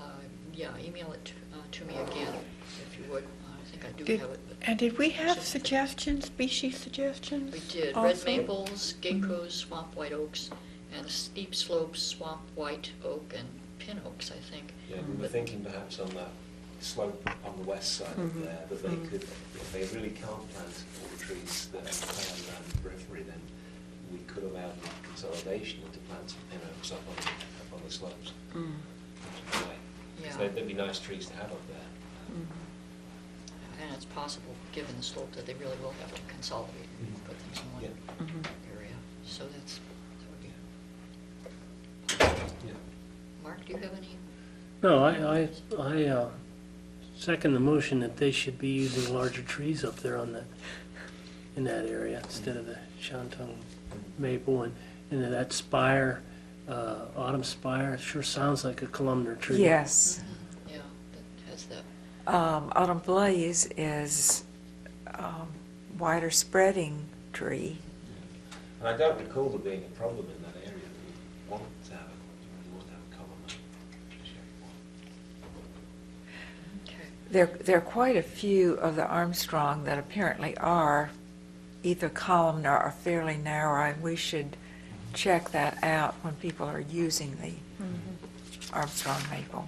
one. Yeah, email it to me again, if you would. I think I do Did- have it, but And did we have suggestions, species suggestions? we did. Red also? maples, geckos, swamp white oaks, and steep slopes, swamp white oak, and pin oaks, I think. Yeah, we were thinking perhaps on that slope on the west side of there, that they could, if they really can't plant all the trees that are planted around the periphery, then we could allow the consolidation to plant some pin oaks up on the slopes. Yeah. So they'd be nice trees to have up there. And it's possible, given the slope, that they really will have to consolidate and put things in one area. So that would be. Yeah. Mark, do you have any? No, I second the motion that they should be using larger trees up there in that area instead of the Shantung maple and that spire, autumn spire, it sure sounds like a columnar tree. Yes. Yeah, that has that. Autumn blaze is wider spreading tree. And I don't recall there being a problem in that area. We want to have a column. Okay. There are quite a few of the Armstrong that apparently are either columnar or fairly narrow, and we should check that out when people are using the Armstrong maple.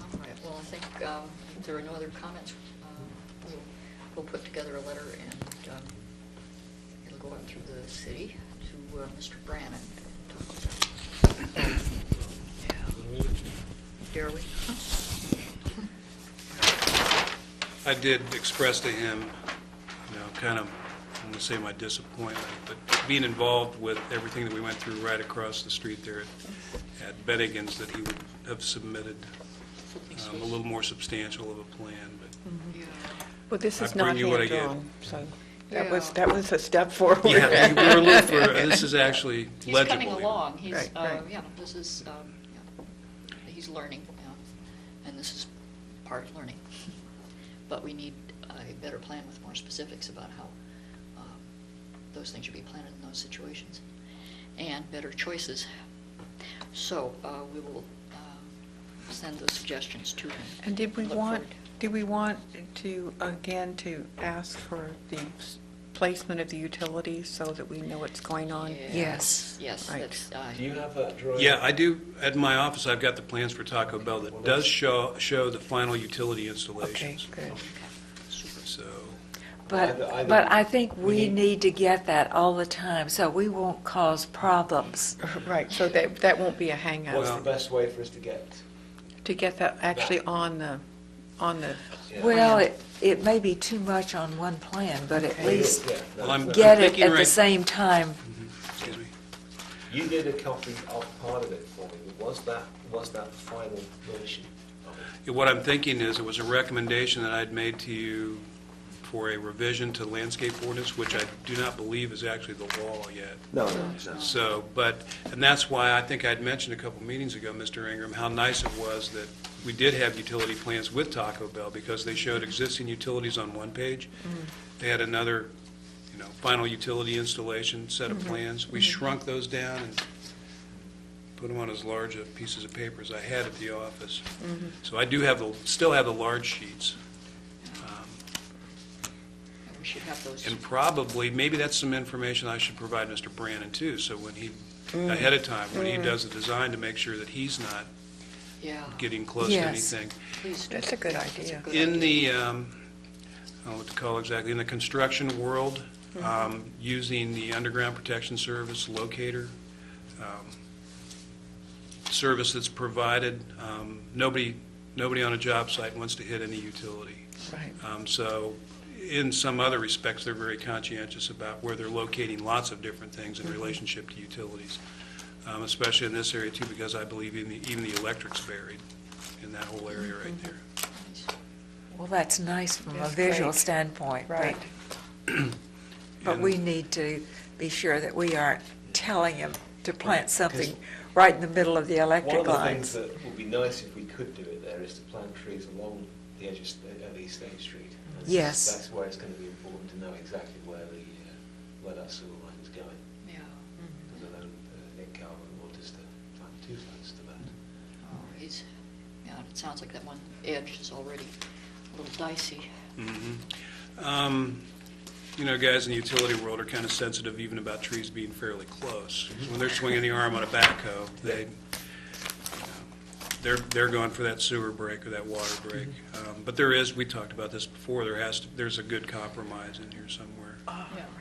All right, well, I think if there are no other comments, we'll put together a letter and it'll go out through the city to Mr. Brannon. Yeah. Dare we? I did express to him, kind of, I'm going to say my disappointment, but being involved with everything that we went through right across the street there at Bennigan's, that he would have submitted a little more substantial of a plan, but Yeah. Well, this I is not bring you what I get. hand-drawn, so that Yeah. was a step forward. yeah, we were a little further, this is actually He's legible. coming along. He's, Right, right. this is, he's learning, and this is part of learning. But we need a better plan with more specifics about how those things should be planted in those situations, and better choices. So we will send those suggestions to him. And did we Look want forward. to, again, to ask for the placement of the utilities so that we know what's going on? Yes. Yes, Right. that's, Do you have that drawing? Yeah, I do, at my office, I've got the plans for Taco Bell that does show the final utility Okay, installations. good. So, But I think we need- need to get that all the time, so we won't cause problems. Right, so that won't be a hangup. What's the best way for us to get? that actually on the, Yeah. Well, it may be too much on one plan, but at Okay. least Yeah, no, well, I'm get it thinking at the right- same time. Excuse me. You did a copy of part of it for me. Was that the final version of it? Yeah, what I'm thinking is, it was a recommendation that I'd made to you for a revision to landscape ordinance, which I do not believe is actually the law yet. No. So, and that's why I think I'd mentioned a couple meetings ago, Mr. Ingram, how nice it was that we did have utility plans with Taco Bell, because they showed existing utilities on one page. They had another, final utility installation set of plans. We shrunk those down and put them on as large a pieces of paper as I had at the office. So I do still have the large sheets. we should have those. And probably, maybe that's some information I should provide Mr. Brannon too, so when he, ahead of time, when he does the design, to make sure that he's not Yeah, getting close to Yes. anything. please do. That's a good That's idea. good In idea. the, I don't know what to call it exactly, in the construction world, using the Underground Protection Service locator, service that's provided, nobody on a job site wants to hit any utility. Right. So in some other respects, they're very conscientious about where they're locating lots of different things in relationship to utilities, especially in this area too, because I believe even the electric's buried in that whole area right there. Well, that's nice from a That's visual great. standpoint. but- Right. But And- we need to be sure that we aren't telling him to plant something right in the middle of the One electric of the things lines. that would be nice if we could do it there is to plant trees along the edge of East State Street. And Yes. That's where it's going to be important to know exactly where that sewer line is going. Yeah. Because I know Nick Calvin wanted us to plant 2 sides to that. Oh, it sounds like that one edge is already a little dicey. Guys in the utility world are kind of sensitive even about trees being fairly close. When they're swinging the arm on a backhoe, they're going for that sewer break or that water break. But we talked about this before, there's a good compromise in here somewhere,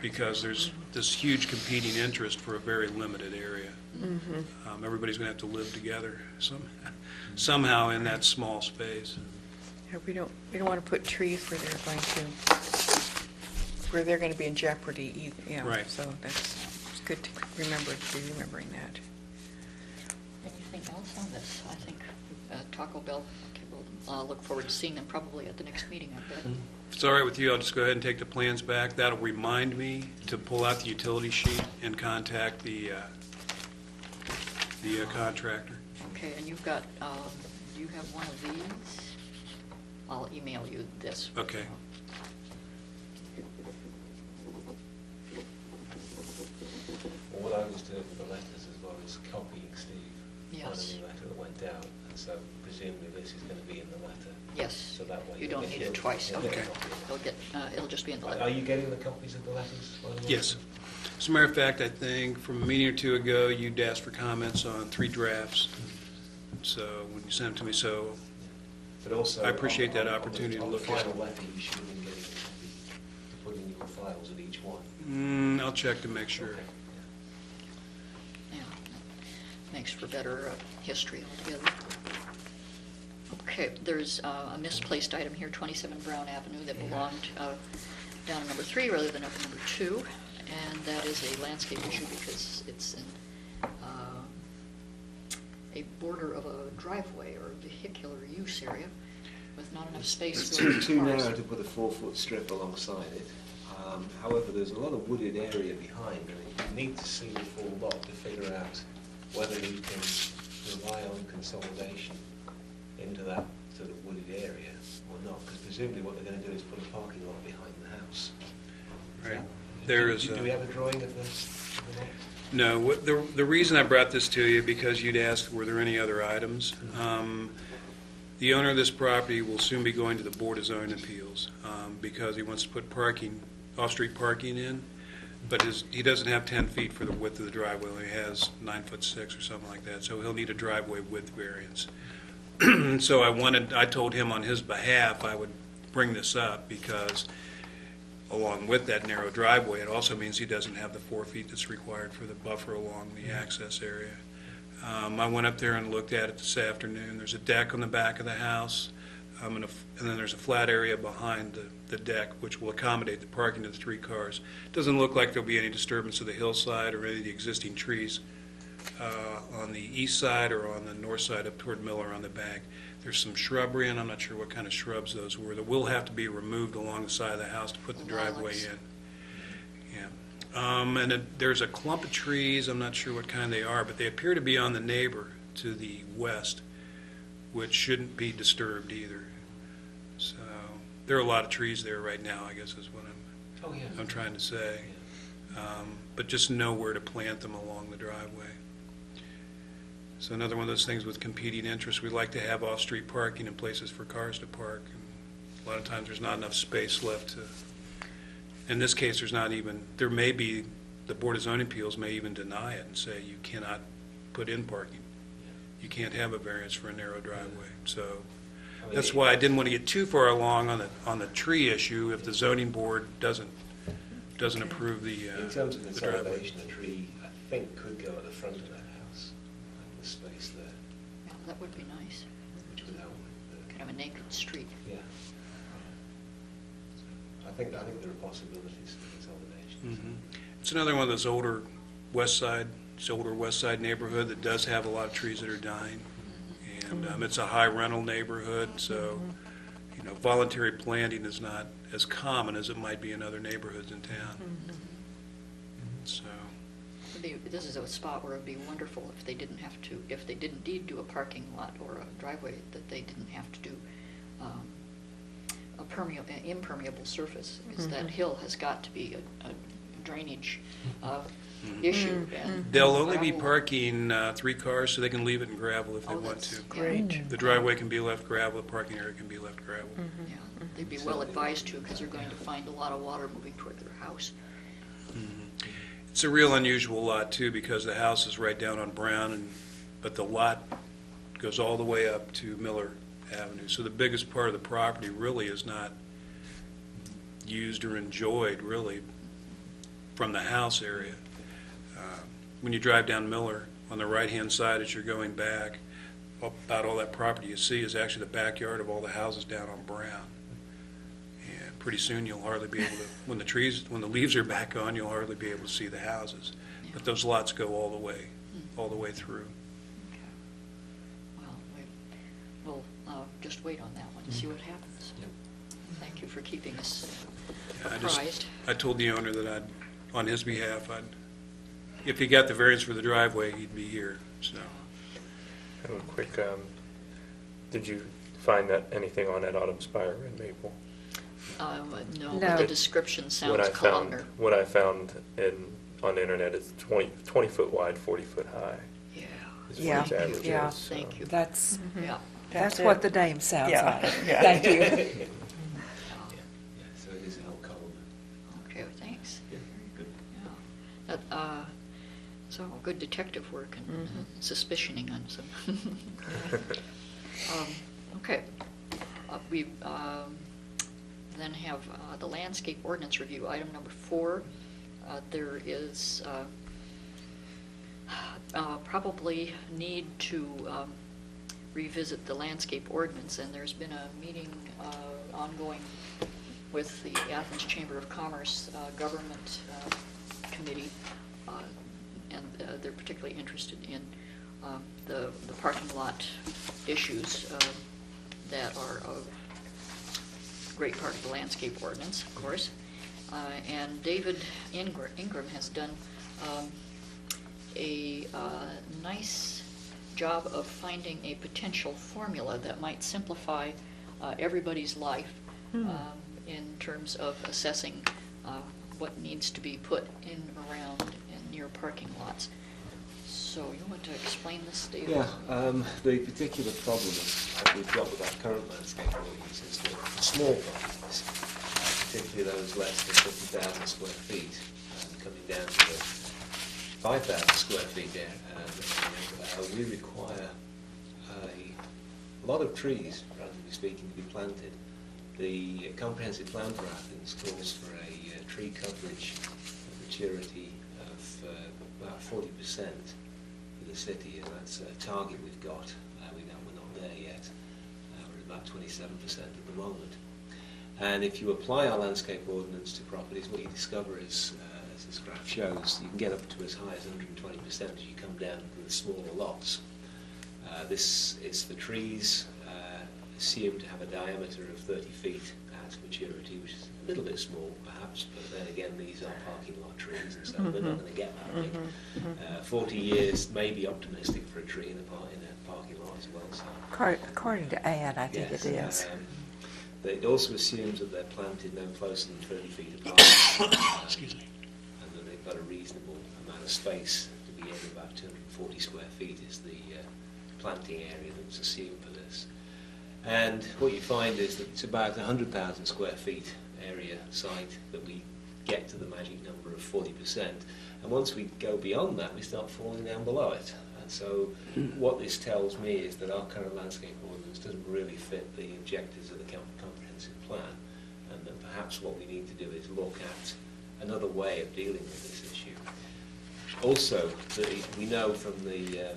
because there's this huge competing interest for a very limited area. Everybody's going to have to live together somehow in that small space. Yeah, we don't want to put trees where they're going to be in jeopardy either, you know. Right. So it's good to be remembering that. Anything else on this? I think Taco Bell, okay, we'll look forward to seeing them probably at the next meeting, I bet. If it's all right with you, I'll just go ahead and take the plans back. That'll remind me to pull out the utility sheet and contact the contractor. Okay, and you've got, you have one of these? I'll email you this. Okay. Well, what I was doing with the letters as well is copying Steve on Yes. the letter that went out, and so presumably this is going to be in the letter, Yes. so that way. You don't need it twice. he'll get Okay. a copy of it. It'll just be in the Are letter. you getting the copies of the letters, by the way? Yes. As a matter of fact, I think from a meeting or two ago, you'd asked for comments on 3 drafts. So when you sent them to me, so But also, I appreciate that on the- opportunity to on look the at it. final letter, you should have been getting a copy to put in your files of each one. I'll check to make sure. Okay. Yeah, makes for better history altogether. Okay, there's a misplaced item here, 27 Brown Avenue, that belonged down at number 3 rather than up at number 2, and that is a landscape issue because it's in a border of a driveway or vehicular use area with not enough space It's for too narrow cars. to put a 4-foot strip alongside it. However, there's a lot of wooded area behind, and you need to see the full lot to figure out whether you can rely on consolidation into that sort of wooded area or not, because presumably what they're going to do is put a parking lot behind the house. Right. There is Do a- we have a drawing of this? No, the reason I brought this to you, because you'd asked, were there any other items? The owner of this property will soon be going to the Board of Zoning Appeals because he wants to put parking, off-street parking in, but he doesn't have 10 feet for the width of the driveway. He has 9'6" or something like that, so he'll need a driveway width variance. So I told him on his behalf I would bring this up because along with that narrow driveway, it also means he doesn't have the 4 feet that's required for the buffer along the access area. I went up there and looked at it this afternoon. There's a deck on the back of the house, and then there's a flat area behind the deck, which will accommodate the parking of the 3 cars. Doesn't look like there'll be any disturbance of the hillside or any of the existing trees on the east side or on the north side up toward Miller on the back. There's some shrubbery, and I'm not sure what kind of shrubs those were, that will have to be removed along the side of the house to put the driveway Lilacs. in. Yeah. There's a clump of trees, I'm not sure what kind they are, but they appear to be on the neighbor to the west, which shouldn't be disturbed either. So, there are a lot of trees there right now, I guess is what I'm trying to say. But just know where to plant them along the driveway. So another one of those things with competing interests, we like to have off-street parking in places for cars to park. And a lot of times there's not enough space left to, in this case, there may be, the Board of Zoning Appeals may even deny it and say you cannot put in parking. You can't have a variance for a narrow driveway. So that's why I didn't want to get too far along on the tree issue if the zoning board doesn't approve the In terms of the driveway. consolidation, a tree, I think, could go at the front of that house, like the space there, Yeah, that would be nice, which would help with kind of a naked street. yeah. I think there are possibilities for consolidation. Mhm. It's another one of those older west side neighborhood that does have a lot of trees that are dying. And it's a high rental neighborhood, so, voluntary planting is not as common as it might be in other neighborhoods in town. So, This is a spot where it'd be wonderful if they didn't indeed do a parking lot or a driveway, that they didn't have to do impermeable surface, because that hill has got to be a drainage issue. and they'll only be gravel- parking 3 cars, so they can leave it in gravel if they Oh, want that's- to. yeah. Great. The driveway can be left gravel, the parking area can be left gravel. Yeah, they'd be well advised to, because they're going to find a lot of water moving toward their house. It's a real unusual lot, too, because the house is right down on Brown, but the lot goes all the way up to Miller Avenue. So the biggest part of the property really is not used or enjoyed, really, from the house area. When you drive down Miller, on the right-hand side as you're going back, about all that property you see is actually the backyard of all the houses down on Brown. And pretty soon you'll hardly be able to, when the leaves are back on, you'll hardly be able to see the houses. But those lots go all the way through. Well, we'll just wait on that one, see what happens. Yep. Thank you for keeping us Yeah, apprised. I told the owner that on his behalf, if he got the variance for the driveway, he'd be here, so. I have a quick, did you find that anything on that autumn spire red maple? No, No. but the description sounds columnar. What I found on the internet is 20 foot wide, 40 foot high. Yeah, Is Yeah, what its average yeah. is, so. thank you. That's, Yeah. that's it. what the name sounds Yeah, like. yeah. Thank you. Yeah, so it is an old column. Okay, thanks. Yeah. Very good. Yeah. So good detective work and suspicioning on some. Okay. We then have the landscape ordinance review, item number 4. There is probably need to revisit the landscape ordinance, and there's been a meeting ongoing with the Athens Chamber of Commerce Government Committee, and they're particularly interested in the parking lot issues that are a great part of the landscape ordinance, of course. And David Ingram has done a nice job of finding a potential formula that might simplify everybody's life in terms of assessing what needs to be put in, around, and near parking lots. So you want to explain this, David? Yeah, the particular problem that we've got with our current landscape ordinance is that the small properties, particularly those less than 50,000 square feet, coming down to the 5,000 square feet there, we require a lot of trees, relatively speaking, to be planted. The comprehensive plan for Athens calls for a tree coverage maturity of about 40% for the city, and that's a target we've got. We're not there yet. We're at about 27% at the moment. And if you apply our landscape ordinance to properties, what you discover is, as this graph shows, you can get up to as high as 120% as you come down to the smaller lots. This is for trees assumed to have a diameter of 30 feet at maturity, which is a little bit small perhaps, but then again these are parking lot trees, and so they're not going to get that big. 40 years may be optimistic for a tree in a parking lot as well. So. According to Ann, I think Yes, it is. It also assumes that they're planted no closer than 30 feet apart. Excuse me. And that they've got a reasonable amount of space to be in. About 240 square feet is the planting area that's assumed for this. And what you find is that it's about 100,000 square feet area site that we get to the magic number of 40%. And once we go beyond that, we start falling down below it. And so what this tells me is that our current landscape ordinance doesn't really fit the objectives of the comprehensive plan, and that perhaps what we need to do is look at another way of dealing with this issue. Also, we know from the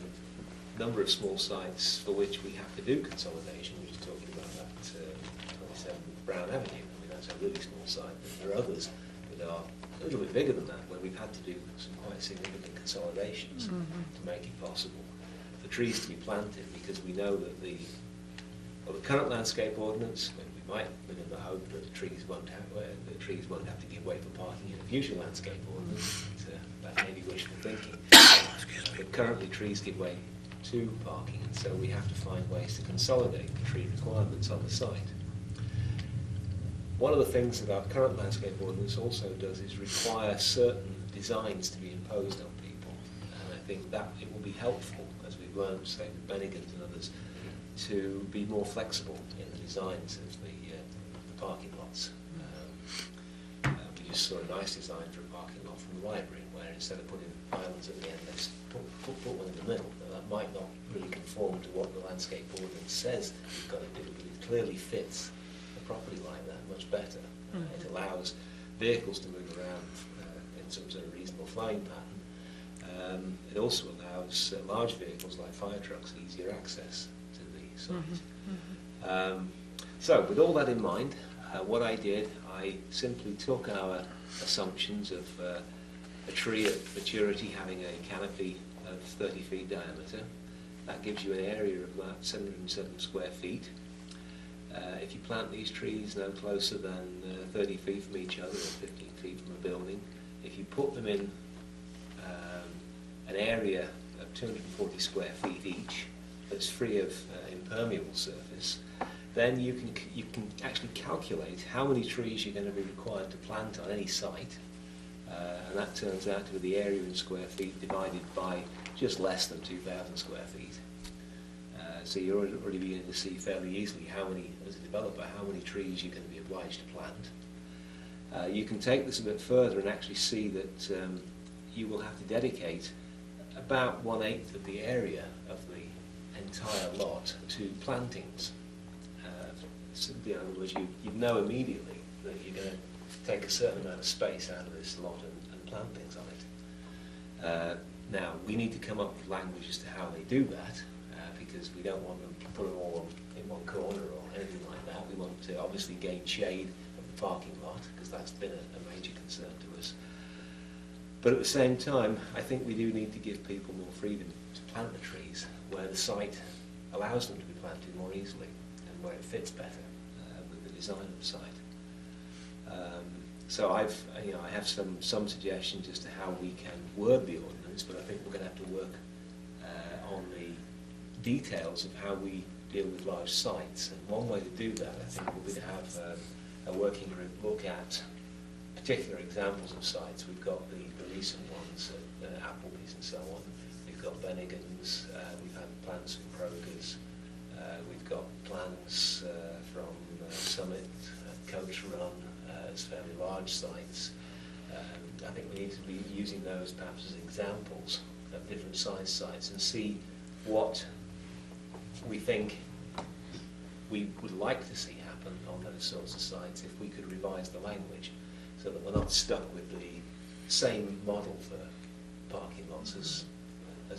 number of small sites for which we have to do consolidation, which is talking about that 27 Brown Avenue. I mean, that's a really small site, but there are others that are a little bit bigger than that, where we've had to do some quite significant consolidations to make it possible for trees to be planted, because we know that the current landscape ordinance, we might live in the hope that the trees won't have to give way for parking in a future landscape ordinance. That may be wishful thinking. But currently trees give way to parking, and so we have to find ways to consolidate the tree requirements on the site. One of the things that our current landscape ordinance also does is require certain designs to be imposed on people, and I think that it will be helpful, as we've learned, say, with Bennigan's and others, to be more flexible in the designs of the parking lots. We just saw a nice design for a parking lot from the library, where instead of putting islands at the end, they put one in the middle. Now, that might not really conform to what the landscape ordinance says you've got to do, but it clearly fits a property like that much better. It allows vehicles to move around in some sort of reasonable flowing pattern. It also allows large vehicles like fire trucks easier access. site. So with all that in mind, what I did, I simply took our assumptions of a tree at maturity having a canopy of 30 feet diameter. That gives you an area of about 707 square feet. If you plant these trees no closer than 30 feet from each other or 15 feet from a building, if you put them in an area of 240 square feet each that's free of impermeable surface, then you can actually calculate how many trees you're going to be required to plant on any site, and that turns out to be the area in square feet divided by just less than 2,000 square feet. So you're already beginning to see fairly easily how many, as a developer, how many trees you're going to be obliged to plant. You can take this a bit further and actually see that you will have to dedicate about 1/8 of the area of the entire lot to plantings. So, in other words, you know immediately that you're going to take a certain amount of space out of this lot and plant things on it. Now, we need to come up with language as to how they do that, because we don't want them to put them all in one corner or anything like that. We want to obviously gain shade of the parking lot, because that's been a major concern to us. But at the same time, I think we do need to give people more freedom to plant the trees where the site allows them to be planted more easily and where it fits better with the design of the site. So I have some suggestions as to how we can word the ordinance, but I think we're going to have to work on the details of how we deal with large sites. And one way to do that, I think, will be to have a working group look at particular examples of sites. We've got the recent ones at Applebee's and so on. We've got Bennigan's. We've had plans from Kroger's. We've got plans from Summit, Coach Run, as fairly large sites. I think we need to be using those perhaps as examples of different size sites and see what we think we would like to see happen on those sorts of sites if we could revise the language so that we're not stuck with the same model for parking lots as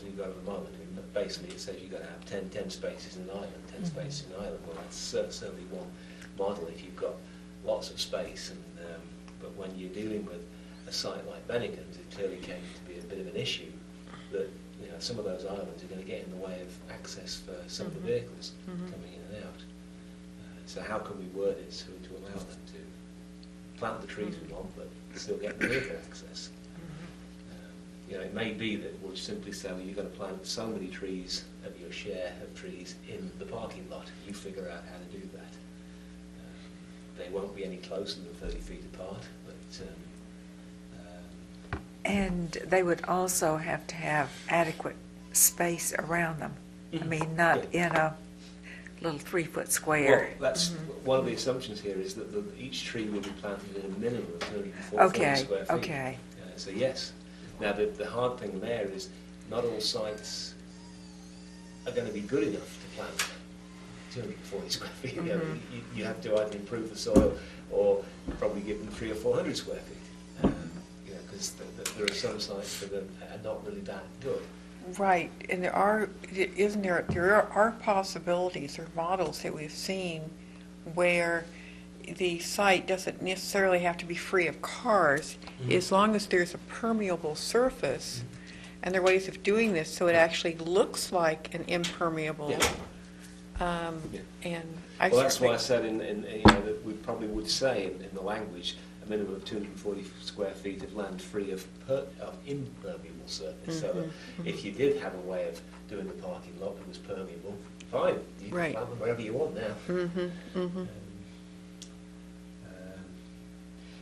we've got at the moment. I mean, basically it says you've got to have 10 spaces in an island, 10 spaces in an island. Well, that's certainly one model if you've got lots of space, and but when you're dealing with a site like Bennigan's, it clearly came to be a bit of an issue that some of those islands are going to get in the way of access for some of the vehicles coming in and out. So how can we word it to allow them to plant the trees we want, but still get the vehicle access? It may be that we'll simply say, well, you've got to plant so many trees of your share of trees in the parking lot. You figure out how to do that. They won't be any closer than 30 feet apart, but And they would also have to have adequate space around them. I mean, not in a little 3-foot square. Well, that's one of the assumptions here is that each tree will be planted in a minimum of 34 square feet. Okay. So yes. Now the hard thing there is not all sites are going to be good enough to plant 240 square feet. You have to either improve the soil or probably give them 300 or 400 square feet. Because there are some sites that are not really that good. Right, and there are possibilities or models that we've seen where the site doesn't necessarily have to be free of cars, as long as there's a permeable surface. And there are ways of doing this so it actually looks like an impermeable. And Well, that's why I said that we probably would say in the language a minimum of 240 square feet of land free of impermeable surface. So that if you did have a way of doing the parking lot that was permeable, fine, you can plant them wherever you want now.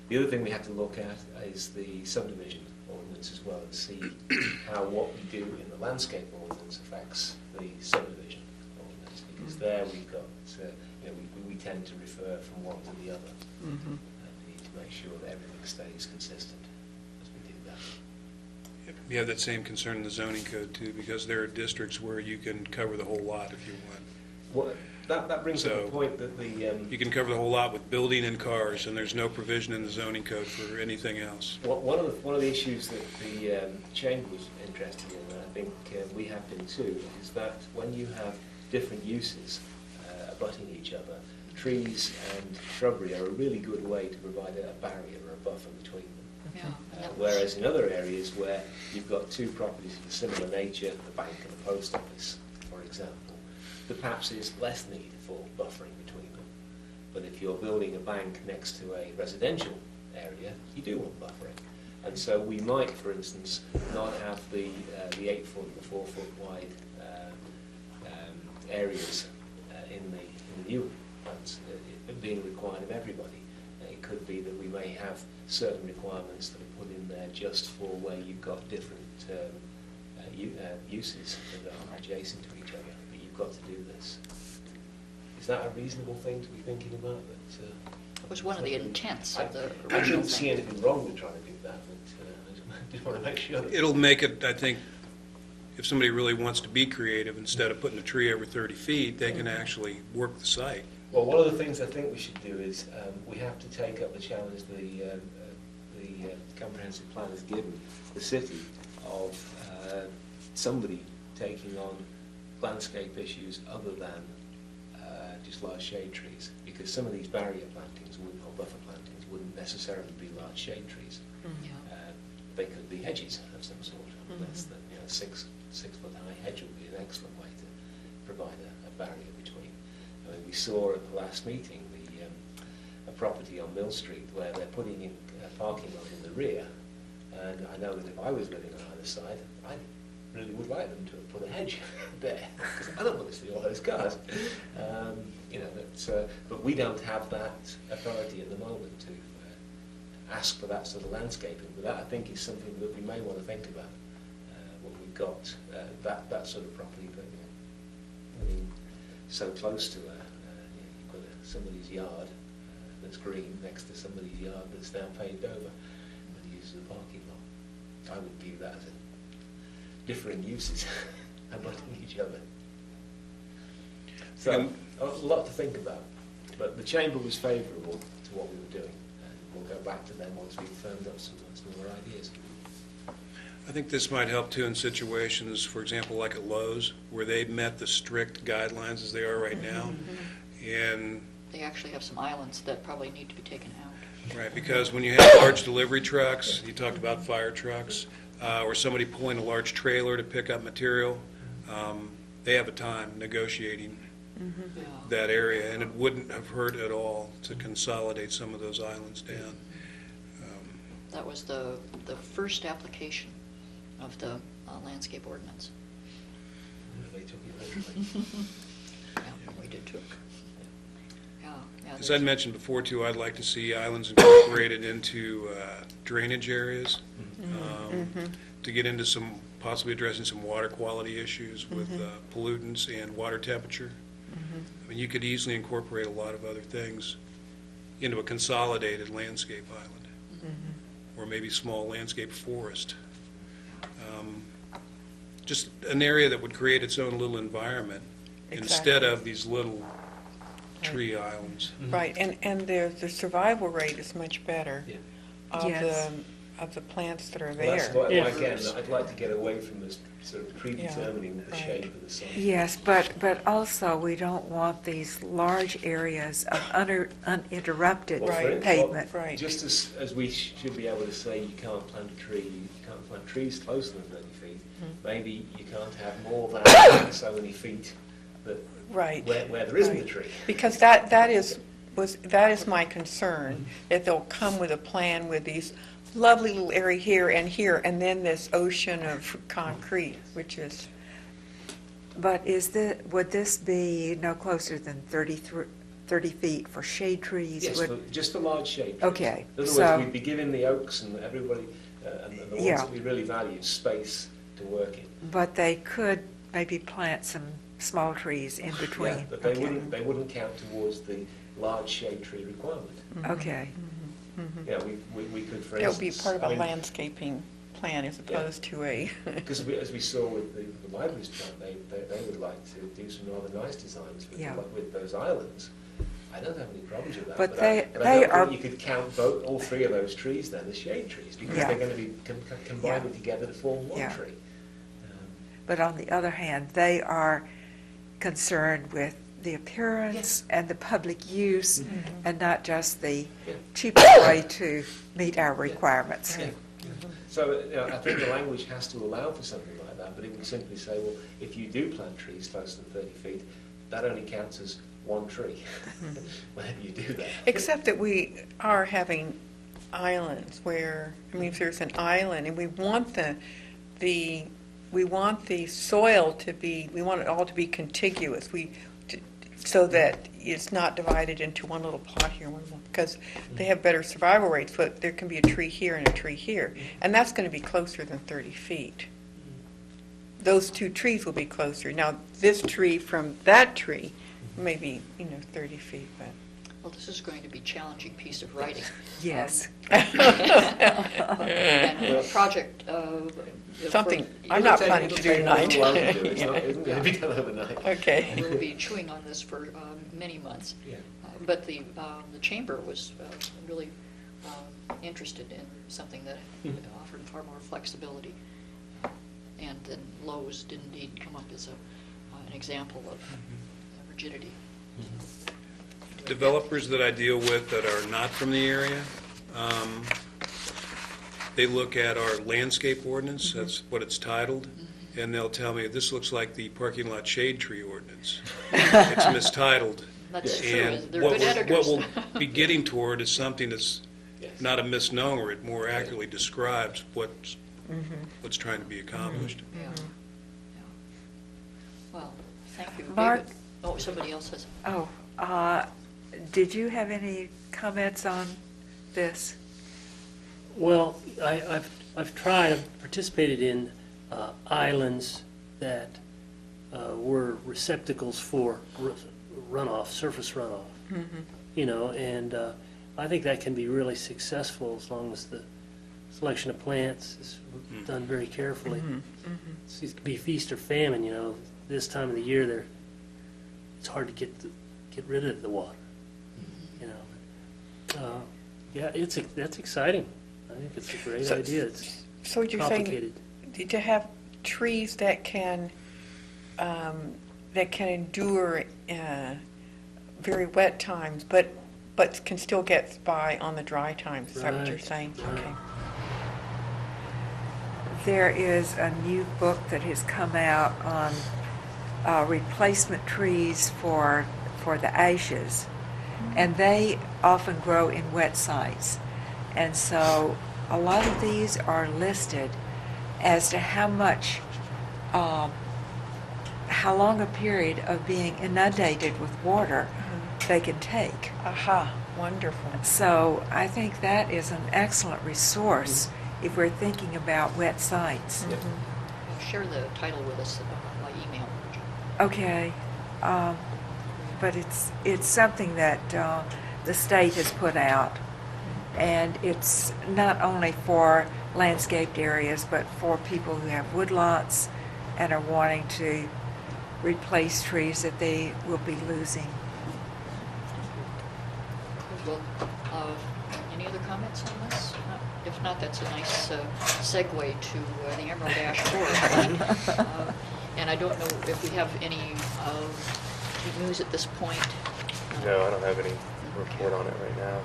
The other thing we have to look at is the subdivision ordinance as well, and see how what we do in the landscape ordinance affects the subdivision ordinance, because there we've got, we tend to refer from one to the other. And we need to make sure that everything stays consistent as we do that. You have that same concern in the zoning code too, because there are districts where you can cover the whole lot if you want. Well, that brings up the point that you can cover the whole lot with building and cars, and there's no provision in the zoning code for anything else. one of the issues that the chamber was interested in, and I think we have been too, is that when you have different uses abutting each other, trees and shrubbery are a really good way to provide a barrier or a buffer between them. Yeah. Whereas in other areas where you've got two properties of a similar nature, the bank and the post office, for example, there perhaps is less need for buffering between them. But if you're building a bank next to a residential area, you do want buffering. And so we might, for instance, not have the 8 foot and the 4 foot wide areas in the new ones being required of everybody. It could be that we may have certain requirements that are put in there just for where you've got different uses that are adjacent to each other, but you've got to do this. Is that a reasonable thing to be thinking about? It was one of the intents of the I original didn't see thing. anything wrong with trying to do that, but I just want to make sure. It'll make it, I think, if somebody really wants to be creative, instead of putting a tree every 30 feet, they can actually work the site. Well, one of the things I think we should do is we have to take up the challenge the comprehensive plan has given the city of somebody taking on landscape issues other than just large shade trees, because some of these barrier plantings or buffer plantings wouldn't necessarily be large shade trees. Yeah. They could be hedges of some sort. Less than 6 foot high hedge would be an excellent way to provide a barrier between. I mean, we saw at the last meeting a property on Mill Street where they're putting in a parking lot in the rear, and I know that if I was living on either side, I really would like them to have put a hedge there, because I don't want to see all those cars. But we don't have that authority at the moment to ask for that sort of landscaping. But that, I think, is something that we may want to think about when we've got that sort of property, but living so close to you've got somebody's yard that's green next to somebody's yard that's now paved over and uses the parking lot. I would view that as differing uses abutting each other. So a lot to think about. But the Chamber was favourable to what we were doing, and we'll go back to them once we've firmed up some more ideas. I think this might help too in situations, for example, like at Lowe's, where they've met the strict guidelines as they are right now. And They actually have some islands that probably need to be taken out. right, because when you have large delivery trucks, you talked about fire trucks, or somebody pulling a large trailer to pick up material, they have a time negotiating Yeah. that area, and it wouldn't have hurt at all to consolidate some of those islands down. That was the first application of the landscape ordinance. They took it literally. Yeah, we did too. Yeah. As I'd mentioned before too, I'd like to see islands incorporated into drainage areas, to get into possibly addressing some water quality issues with pollutants and water temperature. I mean, you could easily incorporate a lot of other things into a consolidated landscape island, or maybe small landscape forest. Just an area that would create its own little environment instead of these little tree islands. Right, and the survival rate is much better Yeah. of Yes. the plants that are Well, that's there. why, Yeah. again, I'd like to get away from this sort of predetermining the right. shape of the site. Yes, but also we don't want these large areas of uninterrupted Well, for instance, pavement. Right. Just as we should be able to say you can't plant a tree, you can't plant trees closer than 30 feet, maybe you can't have more than so many feet that Right. where there isn't a Right. tree. Because that is my concern, that they'll come with a plan with these lovely little area here, and then this ocean of concrete, which is, But would this be no closer than 30 feet for shade trees? Yes, Would- just the large shade trees. Okay, In other so- words, we'd be giving the oaks and everybody, and the ones Yeah. that we really value, space to work in. But they could maybe plant some small trees in between. Yeah, but they Okay. wouldn't count towards the large shade tree requirement. Okay, Yeah, we could, for it'll be instance. part of I a mean, landscaping plan as opposed to a, Because as we saw with the libraries plan, they would like to do some rather nice designs with, Yeah. with those islands. I don't have any problems with that. But I they don't are- think you could count all three of those trees then as shade trees, because Yeah. they're going to be combined Yeah. together to form one Yeah. tree. but on the other hand, they are concerned with the appearance and the public use, and not just the cheapest way to meet our requirements. Yeah. So I think the language has to allow for something like that, but it would simply say, well, if you do plant trees closer than 30 feet, that only counts as one tree, whenever you do that. Except that we are having islands where, I mean, if there's an island and we want the soil to be, we want it all to be contiguous, so that it's not divided into one little plot here, because they have better survival rates, but there can be a tree here and a tree here, and that's going to be closer than 30 feet. Those two trees will be closer. Now, this tree from that tree may be, 30 feet, but. Well, this is going to be a challenging piece of writing. Yes. And a project, Something, for- I'm not planning to do tonight. It's not isn't going to be done overnight. Okay. We'll be chewing on this for many months. Yeah. But the chamber was really interested in something that offered far more flexibility. And then Lowe's did indeed come up as an example of rigidity. Developers that I deal with that are not from the area, they look at our landscape ordinance, that's what it's titled, and they'll tell me, this looks like the parking lot shade tree ordinance. It's mistitled. That's true. And They're what good editors. we'll be getting toward is something that's Yes. not a misnomer, it more accurately describes what's trying to be accomplished. Yeah. Yeah. Well, thank you. Mark? David? Oh, somebody else has. Oh, did you have any comments on this? Well, I've tried, I've participated in islands that were receptacles for runoff, surface runoff. And I think that can be really successful as long as the selection of plants is done very carefully. It could be feast or famine, this time of the year it's hard to get rid of the water, Yeah, that's exciting. I think it's a great idea. It's So what you're saying, complicated. to have trees that can endure very wet times, but can still get by on the dry times. Is that what you're Right, saying? right. Okay. There is a new book that has come out on replacement trees for the ashes, and they often grow in wet sites. And so a lot of these are listed as to how much, how long a period of being inundated with water they can take. Aha, wonderful. So I think that is an excellent resource if we're thinking about wet sites. Share the title with us by email. Okay, but it's something that the state has put out, and it's not only for landscaped areas, but for people who have woodlots and are wanting to replace trees that they will be losing. Well, any other comments on this? If not, that's a nice segue to the Emerald Ash Board. And I don't know if we have any news at this point. No, I don't have any report on it right now.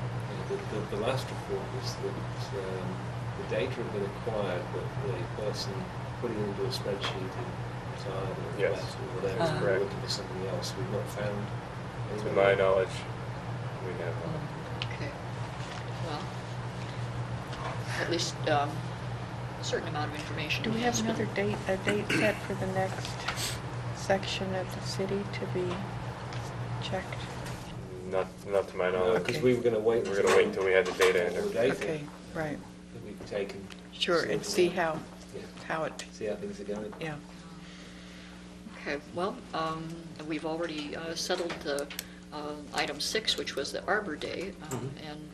The last report was that the data had been acquired, but the person putting it into a spreadsheet in Thailand or Yes. West or whatever, Uh-huh. were looking for something else. We've not found To anything. my knowledge, we have not. Okay. Well, at least a certain amount of information. Do we have has been- another a date set for the next section of the city to be checked? Not to my knowledge. Because Okay. we were going to wait. We're gonna wait until we had the data all the entered. data Okay, right, that we've taken. sure, and see how Yeah, it, see how things are going. yeah. Okay, well, we've already settled the item 6, which was the Arbor Day. And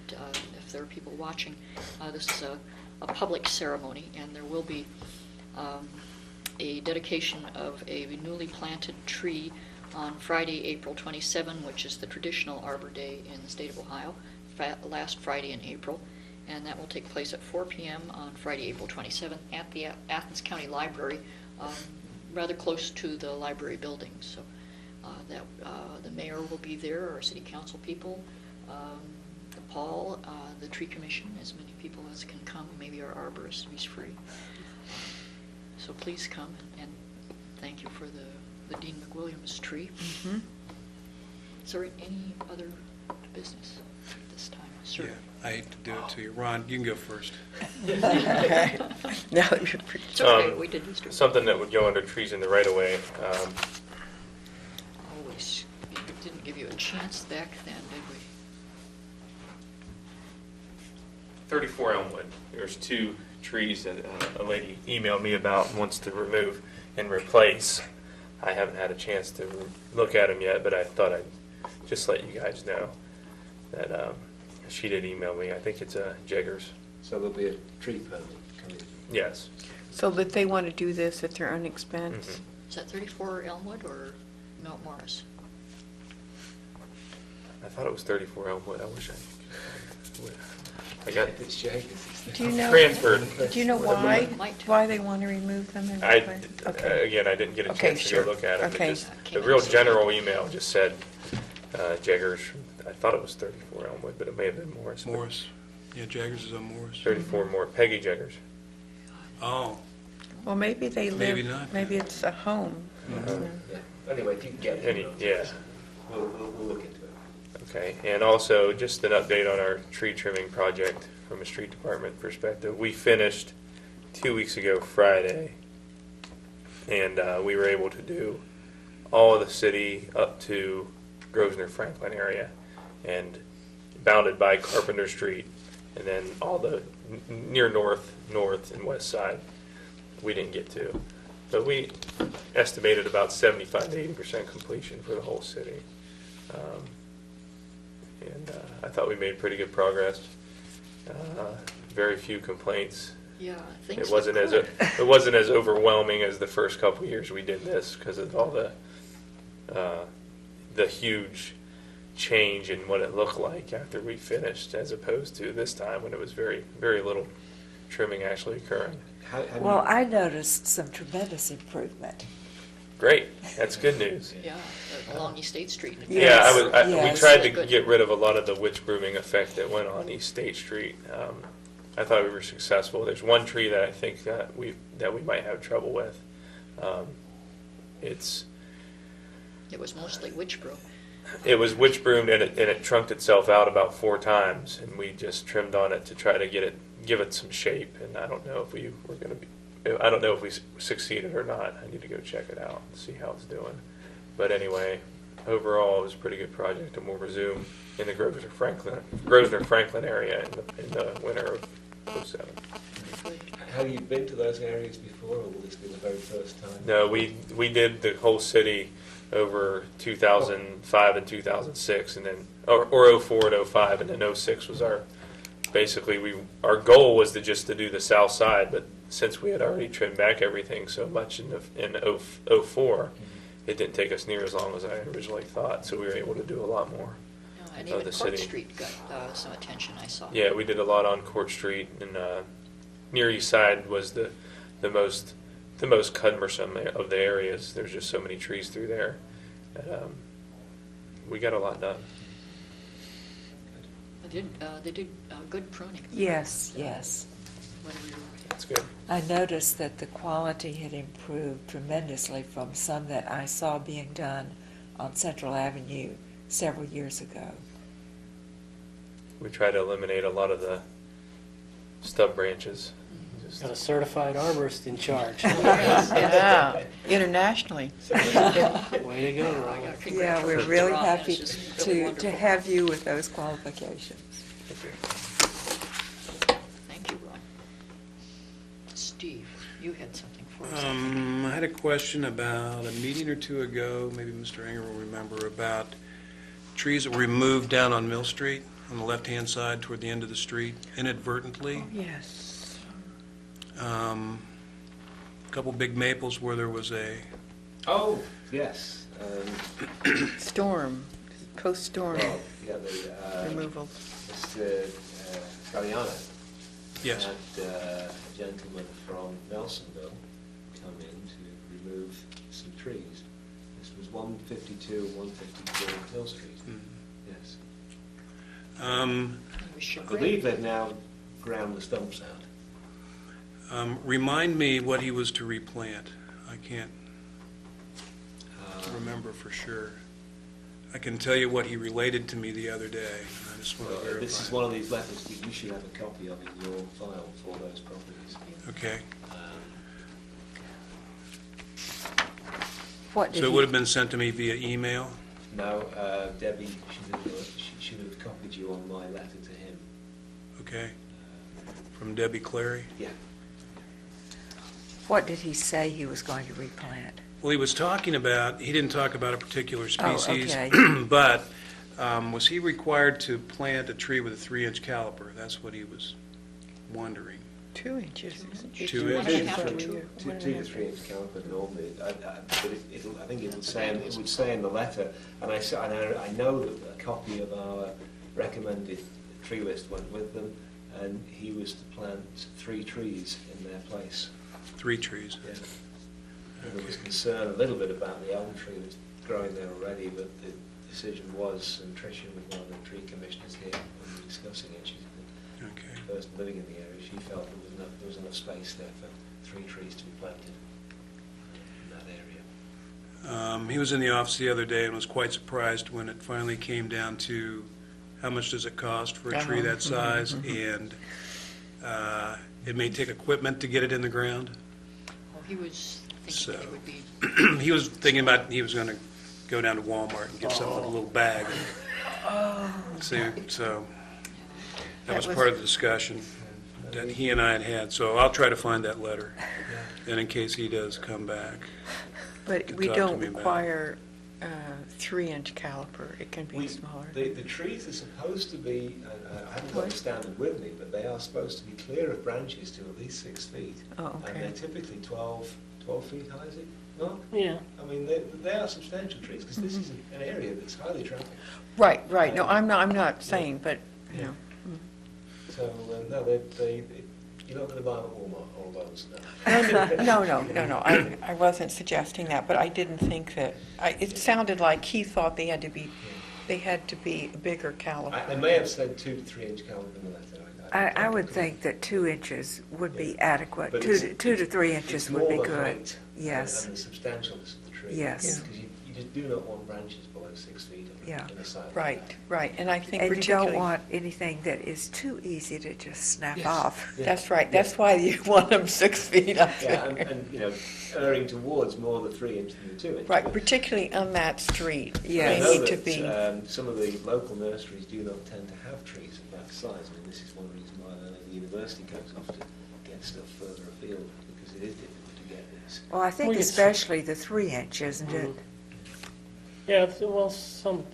if there are people watching, this is a public ceremony, and there will be a dedication of a newly planted tree on Friday, April 27, which is the traditional Arbor Day in the state of Ohio, last Friday in April. And that will take place at 4 p.m. on Friday, April 27th at the Athens County Library, rather close to the library building. So that the mayor will be there, our city council people, Paul, the tree commission, as many people as can come, maybe our arborist, he's free. So please come, and thank you for the Dean McWilliams tree. Mhm. Is there any other business at this time? Sir? Yeah, I hate to do it to you. Ron, you can go first. Okay. Now that you're It's okay, we did history. Something that would go under trees in the right of way. Always, didn't give you a chance back then, did we? 34 Elmwood. There's 2 trees that a lady emailed me about and wants to remove and replace. I haven't had a chance to look at them yet, but I thought I'd just let you guys know that she did email me. I think it's Jaggers. So there'll be a tree permit coming. Yes. So that they want to do this at their own expense? Mhm. Is that 34 Elmwood or Mount Morris? I thought it was 34 Elmwood. I wish I got If it's Jaggers, it's Do you know? transferred. Do you know why they want to remove them and I, replace? Okay. again, I didn't get a Okay, chance to sure. go look at it. but Okay. just the real general email just said Jaggers. I thought it was 34 Elmwood, but it may have been Morris. but Morris. Yeah, Jaggers is on Morris. 34 more. Peggy Jaggers. Oh, Well, maybe they live. Maybe not. Maybe it's a home. Yeah. Anyway, if you can get it, Yeah. we'll look into it. Okay, and also just an update on our tree trimming project from a street department perspective. We finished 2 weeks ago Friday, and we were able to do all of the city up to Grosvenor Franklin area and bounded by Carpenter Street, and then all the near north, and west side we didn't get to. But we estimated about 75 to 80% completion for the whole city. And I thought we made pretty good progress. Very few complaints. Yeah, things It wasn't look good. it wasn't as overwhelming as the first couple of years we did this because of all the huge change in what it looked like after we finished, as opposed to this time when it was very, very little trimming actually occurring. Well, I noticed some tremendous improvement. Great, that's good news. Yeah, along East State Street. Yeah, we Yes. tried to Good. get rid of a lot of the witch brooming effect that went on East State Street. I thought we were successful. There's one tree that I think that we might have trouble with. It was mostly witch brew. It was witch broomed and it trunked itself out about 4 times, and we just trimmed on it to try to give it some shape. And I don't know if we succeeded or not. I need to go check it out and see how it's doing. But anyway, overall, it was a pretty good project, and we'll resume in the Grosvenor Franklin area in the winter of '07. Have you been to those areas before, or will this be the very first time? No, we did the whole city over 2005 and 2006, and then or 04 and 05, and then 06 was our goal was to do the south side, but since we had already trimmed back everything so much in 04, it didn't take us near as long as I originally thought, so we were able to do a lot more. And Of even the Court city. Street got some attention, I saw. Yeah, we did a lot on Court Street, and near East Side was the most cumbersome of the areas. There's just so many trees through there. We got a lot done. They did good pruning. Yes, yes. when we were That's good. I noticed that the quality had improved tremendously from some that I saw being done on Central Avenue several years ago. We try to eliminate a lot of the stub branches. Just- Got a certified arborist in charge. Yeah, internationally. Way to go, I Ron. got Yeah, congratulations we're to really Ron. happy It's just really to wonderful. have you with those qualifications. Thank you. Thank you, Ron. Steve, you had something for us. I had a question about a meeting or two ago, maybe Mr. Anger will remember, about trees that were removed down on Mill Street, on the left-hand side toward the end of the street, inadvertently. Yes. A couple big maples where there was a, Oh, yes. Storm, post-storm Well, yeah, the, removal. Mr. Scariano yes, had a gentleman from Nelsonville come in to remove some trees. This was 152 and 154 Hill Street. Yes. We should I believe they've now ground the stumps out. Remind me what he was to replant. I can't remember for sure. I can tell you what he related to me the other day. I just want to verify. This is one of these letters that you should have a copy of in your file for those properties. Okay. What did So it he- would have been sent to me via email? No, Debbie should have copied you on my letter to him. Okay. From Debbie Clary? Yeah. What did he say he was going to replant? Well, he was talking about, he didn't talk about a particular species. okay. But was he required to plant a tree with a 3-inch caliper? That's what he was wondering. 2 inches, isn't it? 2 One inches? and a half to 2. 2 to 3 inch caliper normally, but I think it would say in the letter, and I know that a copy of our recommended tree list went with them, and he was to plant 3 trees in their place. 3 trees. Yeah. And there was concern a little bit about the elm tree that's growing there already, but the decision was, and Tricia was one of the tree commissioners here when we were discussing it, she's Okay. the person living in the area, she felt there was enough space there for 3 trees to be planted in that area. He was in the office the other day and was quite surprised when it finally came down to how much does it cost for a tree that size, and it may take equipment to get it in the ground. Well, he was thinking So- that it would be, He was thinking about, he was going to go down to Walmart and get something in a little bag. So that was part of the discussion that he and I had had. So I'll try to find that letter, and in case he does come back. But Could we talk to don't me about it. require 3-inch caliper, it can be smaller. The trees are supposed to be, I haven't got the standard with me, but they are supposed to be clear of branches to at least 6 feet. Oh, And okay. they're typically 12 feet high, is it? Mark? Yeah. I mean, they are substantial trees, because this is an area that's highly trafficked. Right, no, I'm not saying, but, you know. So, no, you're not going to buy them at Walmart, all those, no. No, I wasn't suggesting that, but I didn't think that, it sounded like he thought they had to be a bigger caliper. They may have said 2 to 3 inch caliber in the letter. I would think that 2 inches would be adequate. But 2 to 3 inches it's would be more the good. height Yes. And the substantialness of the tree. Yes. Because you just do not want branches below 6 feet Yeah. in a side. Right, and I think And you particularly. don't want anything that is too easy to just snap Yes. off. Yeah. That's right, that's why you want them 6 feet up Yeah, there. and erring towards more the 3 inch than the 2 inch. Right, But particularly on that street. Yes. I They know need to that, be, some of the local nurseries do not tend to have trees of that size. I mean, this is one reason why the university goes off to get stuff further afield, because it is difficult to get this. Well, I think Well, it's- especially the 3 inch, isn't it? Yeah, well, some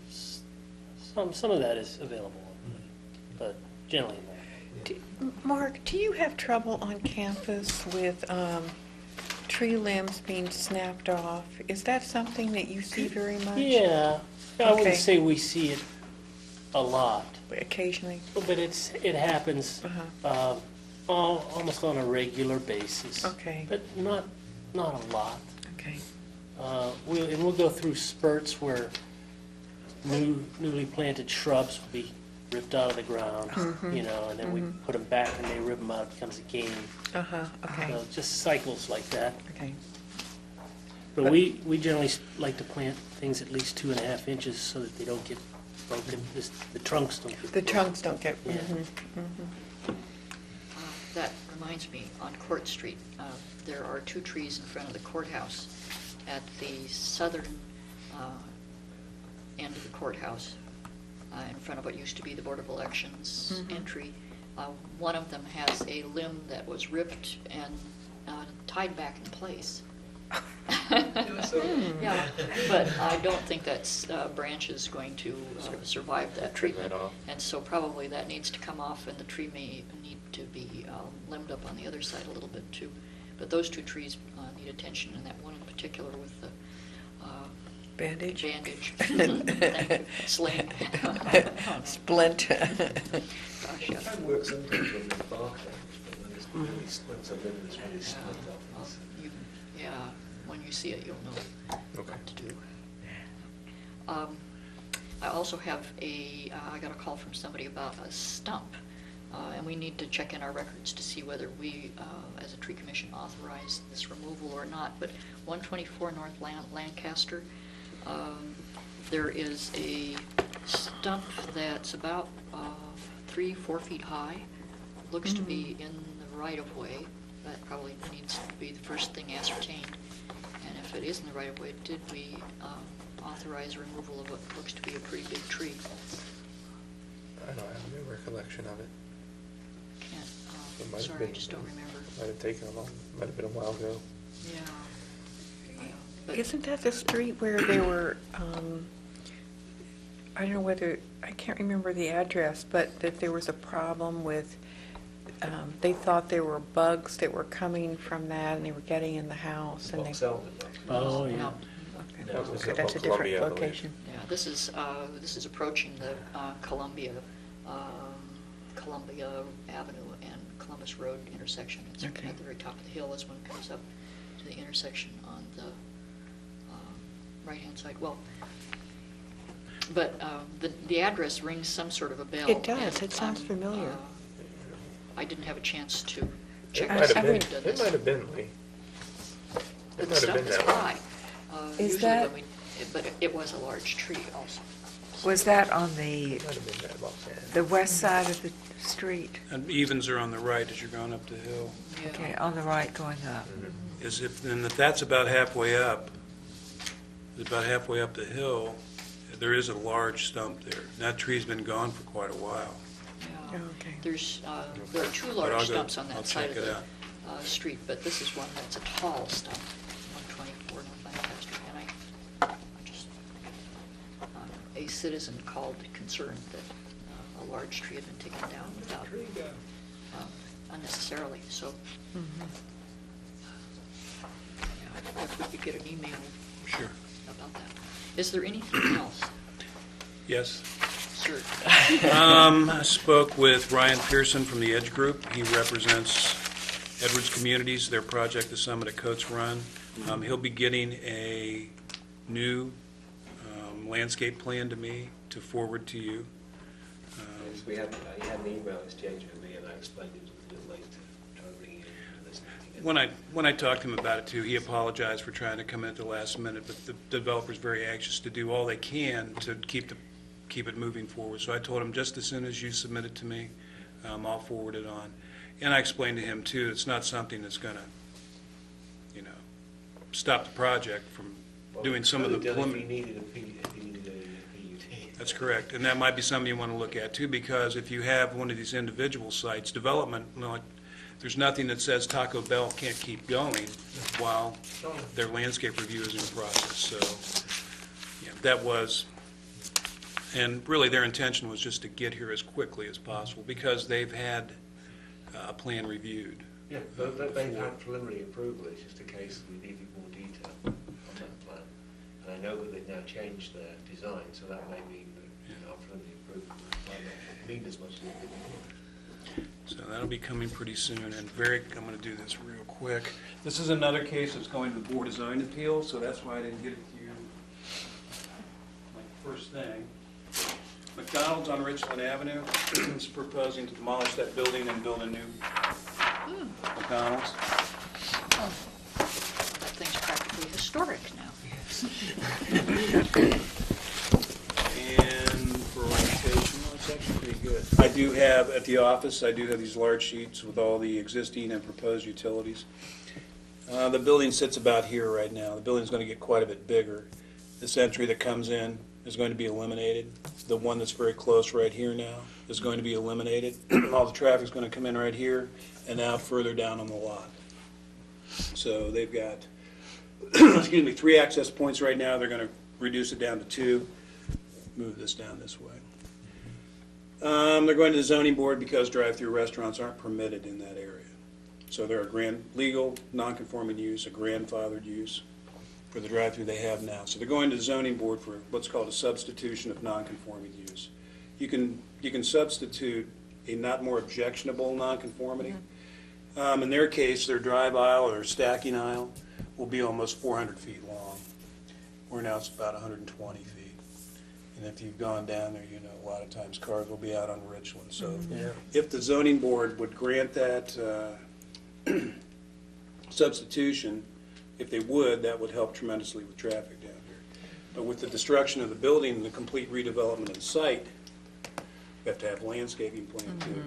of that is available, but generally not. Mark, do you have trouble on campus with tree limbs being snapped off? Is that something that you see very much? Yeah, I wouldn't Okay. say we see it a lot, Occasionally? but it happens Uh-huh. almost on a regular basis. Okay. But not a lot. Okay. We'll go through spurts where newly planted shrubs will be ripped out of the ground, and then we put them back and they rip them out, it becomes a game. Okay, So just cycles like that. okay. But we generally like to plant things at least 2.5 inches so that they don't get broken, the trunks don't get The broken. trunks don't get, Yeah. that reminds me, on Court Street, there are 2 trees in front of the courthouse at the southern end of the courthouse, in front of what used to be the Board of Elections entry. One of them has a limb that was ripped and tied back in place. Yeah, but I don't think that branch is going to survive that treatment. that off. And so probably that needs to come off, and the tree may need to be limbed up on the other side a little bit too. But those 2 trees need attention, and that one in particular with the bandage? bandage. Thank you. Sling. Splint. Gosh, yeah. It can work sometimes when there's bark damage, but when it's really splints a limb that's really split off. Yeah, when you see it, you'll know what to do. I also have I got a call from somebody about a stump, and we need to check in our records to see whether we, as a tree commission, authorized this removal or not. But 124 North Lancaster, there is a stump that's about 3-4 feet high, looks to be in the right-of-way. That probably needs to be the first thing ascertained. And if it is in the right-of-way, did we authorize removal of what looks to be a pretty big tree? I don't have no recollection of it. Can't, It might have sorry, I been- just don't remember. Might have taken a long, might have been a while ago. Yeah. But Isn't that the street where they were, I don't know whether, I can't remember the address, but that there was a problem with, they thought there were bugs that were coming from that and they were getting in the house and they. Box Elder. Oh, yeah. no. Okay. That was Okay, up that's on a different Columbia, I believe. location. Yeah, this is approaching the Columbia Avenue and Columbus Road intersection. It's Okay. at the very top of the hill. This one comes up to the intersection on the right-hand side. Well, but the address rings some sort of a bell. It does. and, It sounds familiar. I didn't have a chance to It check. might have I been, would- it might have been Lee. But It the might have stump been is that one. high. Is Usually that- when but it was a large tree also. Was that on the, It might have been that box. the west side of the street? And evens are on the right as you're going up the hill. Yeah. Okay, on the right going up. And if that's about halfway up, the hill, there is a large stump there. That tree's been gone for quite a while. Yeah. Oh, okay. There are two But large I'll go- stumps on I'll that side check of it the out. street, but this is one that's a tall stump, 124 North Lancaster. And I just, a citizen called concerned that a large tree had been taken down without, unnecessarily, so. Yeah, if we could get an email Sure. about that. Is there anything else, Yes? sir? I spoke with Ryan Pearson from the Edge Group. He represents Edwards Communities, their project, the Summit at Coates Run. He'll be getting a new landscape plan to me to forward to you. Yes, he had an email exchange with me, and I explained it was a little late to try and bring it into this meeting. When I talked to him about it too, he apologized for trying to come in at the last minute, but the developer's very anxious to do all they can to keep it moving forward. So I told him, just as soon as you submit it to me, I'll forward it on. And I explained to him too, it's not something that's gonna, stop the project from doing some of the If he preliminary. needed a PUD. That's correct, and that might be something you want to look at too, because if you have one of these individual sites, development, there's nothing that says Taco Bell can't keep going while their landscape review is in process, so, yeah, that was, and really their intention was just to get here as quickly as possible, because they've had a plan reviewed. Yeah, they've had preliminary approval, it's just a case we needed more detail on that plan. And I know that they've now changed their design, so that may mean that our preliminary approval might not mean as much as it did before. So that'll be coming pretty soon, and I'm going to do this real quick. This is another case that's going to the Board of Zoning Appeals, so that's why I didn't get it to you like first thing. McDonald's on Richland Avenue is proposing to demolish that building and build a new McDonald's. Oh, that thing's practically historic now. And for orientation, well, it's actually pretty good. I do have, at the office, I do have these large sheets with all the existing and proposed utilities. The building sits about here right now. The building's going to get quite a bit bigger. This entry that comes in is going to be eliminated. The one that's very close right here now is going to be eliminated. All the traffic's going to come in right here and out further down on the lot. So they've got, 3 access points right now. They're going to reduce it down to 2. Move this down this way. They're going to the zoning board because drive-through restaurants aren't permitted in that area. So they're a legal, non-conforming use, a grandfathered use for the drive-through they have now. So they're going to the zoning board for what's called a substitution of non-conforming use. You can substitute a not more objectionable non-conformity. In their case, their drive aisle or stacking aisle will be almost 400 feet long, where now it's about 120 feet. And if you've gone down there, you know, a lot of times cars will be out on Richland. So Yeah. if the zoning board would grant that substitution, if they would, that would help tremendously with traffic down here. But with the destruction of the building and the complete redevelopment of the site, you have to have landscaping plan too.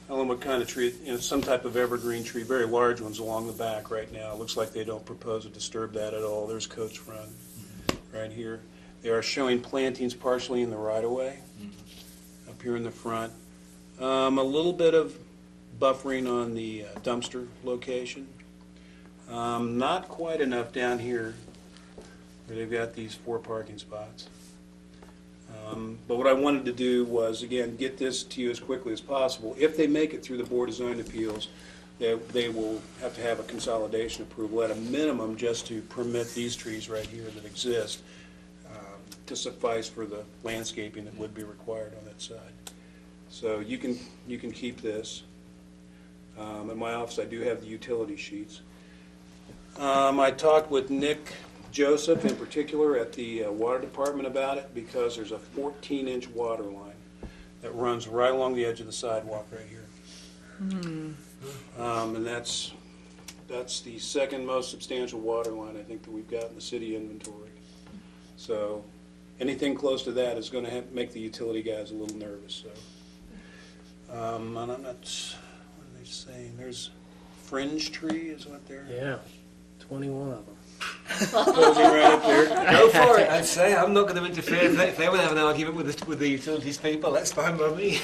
I don't know what kind of tree, you know, some type of evergreen tree, very large ones along the back right now. It looks like they don't propose to disturb that at all. There's Coach Run right here. They are showing plantings partially in the right-of-way up here in the front. A little bit of buffering on the dumpster location. Not quite enough down here where they've got these 4 parking spots. But what I wanted to do was, again, get this to you as quickly as possible. If they make it through the Board of Zoning Appeals, they will have to have a consolidation approval at a minimum just to permit these trees right here that exist to suffice for the landscaping that would be required on that side. So you can keep this. In my office, I do have the utility sheets. I talked with Nick Joseph in particular at the water department about it because there's a 14-inch water line that runs right along the edge of the sidewalk right here. And that's the second most substantial water line I think that we've got in the city inventory. So anything close to that is going to make the utility guys a little nervous. So and I'm not, what are they saying? There's fringe tree is what they're Yeah, 21 of them. proposing right up there. Go for it, I'd say. I'm not going to interfere. If they want to have an argument with the utilities people, that's fine by me.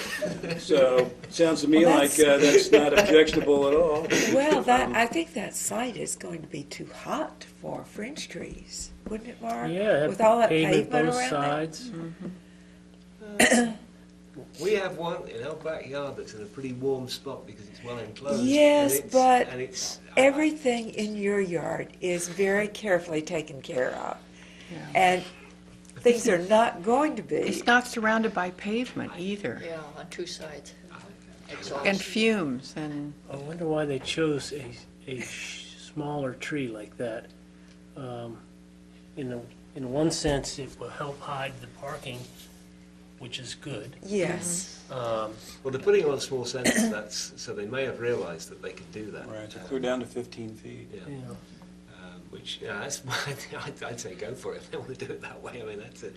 So, sounds to me Well, like that's not objectionable at all. Well, I think that site is going to be too hot for fringe trees, wouldn't it, Mark? Yeah, With all that pavement pavement both around sides. We have one in our backyard that's in a pretty warm spot because it's well enclosed. Yes, but and it's everything in your yard is very carefully taken care of. Yeah. And things are not going to be. It's not surrounded by pavement either, Yeah, on 2 sides. Exhaust. and fumes, and I wonder why they chose a smaller tree like that. In one sense, it will help hide the parking, which is good. Yes. well, they're putting it on small centres. That's so they may have realised that they could do that. Right, to clear down to 15 feet. Yeah. Yeah. Which that's I'd say go for it if they want to do it that way. I mean that's a.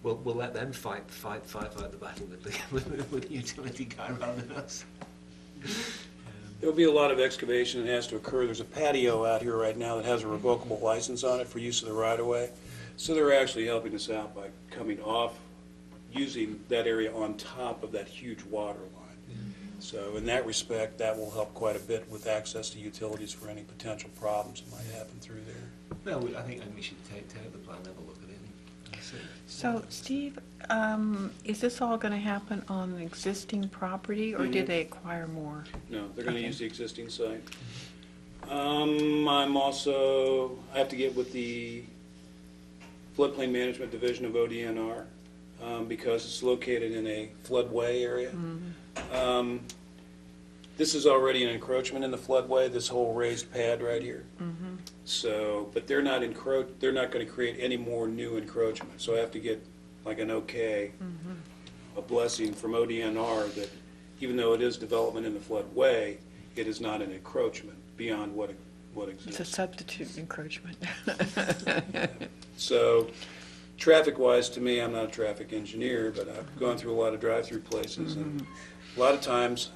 We'll let them fight the battle with the utility guy rather than us. There'll be a lot of excavation that has to occur. There's a patio out here right now that has a revocable license on it for use of the right-of-way. So they're actually helping us out by coming off, using that area on top of that huge water line. So in that respect, that will help quite a bit with access to utilities for any potential problems that might happen through there. No, I think we should take the plan, have a look at it. And see. so, Steve, is this all going to happen on an existing property, or Mhm. did they acquire more? No, they're going to Okay. use the existing site. I have to get with the Floodplain Management Division of ODNR because it's located in a floodway area. This is already an encroachment in the floodway, this whole raised pad right here. So, but they're not going to create any more new encroachment. So I have to get like an okay, a blessing from ODNR that even though it is development in the floodway, it is not an encroachment beyond what It's a exists. substitute encroachment. So, traffic-wise, to me, I'm not a traffic engineer, but I've gone through a lot of drive-through places, and a lot of times,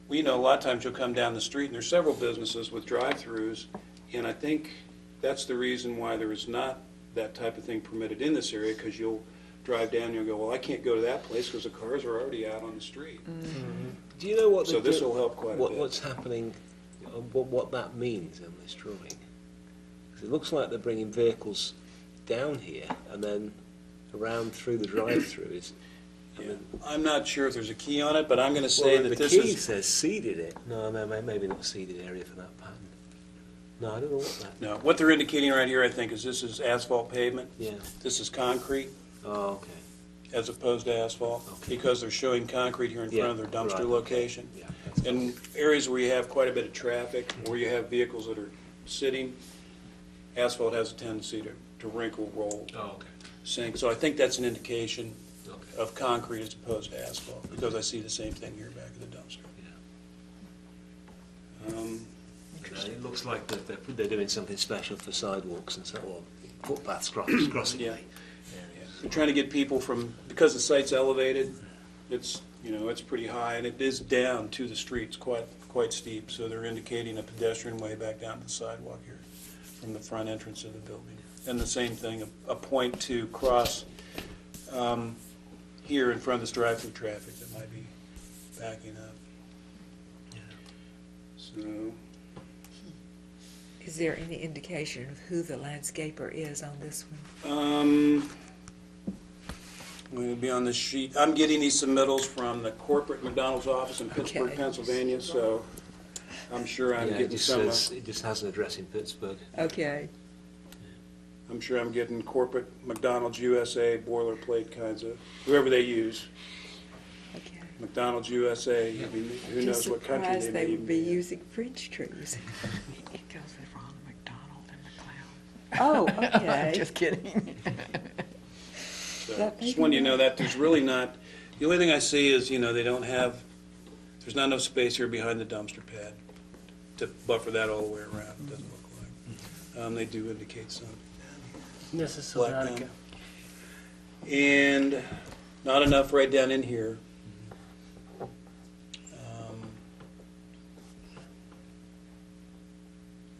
a lot of times you'll come down the street, and there's several businesses with drive-throughs, and I think that's the reason why there is not that type of thing permitted in this area, because you'll drive down and you'll go, well, I can't go to that place because the cars are already out on the street. Do you know what? So this will help quite a bit. What's happening? What that means in this drawing? 'Cause it looks like they're bringing vehicles down here and then around through the drive-through. Yeah. I'm not sure if there's a key on it, but I'm going to say that the this key is... says seeded it. No, maybe not seeded area for that pattern. No, I don't know what that. No, what they're indicating right here, I think, is this is asphalt pavement. Yeah. This is concrete Oh, okay. as opposed to asphalt, Okay. because they're showing concrete here in front of their dumpster right, okay. location. Yeah, that's In areas where you have quite a bit of traffic, or you have vehicles that are sitting, asphalt has a tendency to wrinkle, roll, Oh, okay. sink. So I think that's an indication Okay. of concrete as opposed to asphalt, because I see the same thing here back at the dumpster. It looks like they're doing something special for sidewalks and so on, footpaths crossing Yeah. areas. We're trying to get people from, because the site's elevated, it's, it's pretty high, and it is down to the streets, quite steep, so they're indicating a pedestrian way back down to the sidewalk here from the front entrance of the building. And the same thing, a point to cross here in front of this drive-through traffic that might be backing up. So, Is there any indication of who the landscaper is on this one? it'll be on the sheet. I'm getting these submittals from the corporate McDonald's office in Pittsburgh, Okay. Pennsylvania, so I'm sure I'm Yeah, getting some. it just has an address in Pittsburgh. Okay. I'm sure I'm getting corporate McDonald's USA boilerplate kinds of, whoever they use. Okay. McDonald's USA, I mean, who knows what country they Just may surprised they even would be be in. using French trees. Because they're Ronald McDonald and McLeod. Oh, okay. Just kidding. So, That may just be when you know right. that, there's really not, the only thing I see is, they don't have, there's not enough space here behind the dumpster pad to buffer that all the way around, it doesn't look like. They do indicate some. This is Black Salonica. down. And not enough right down in here.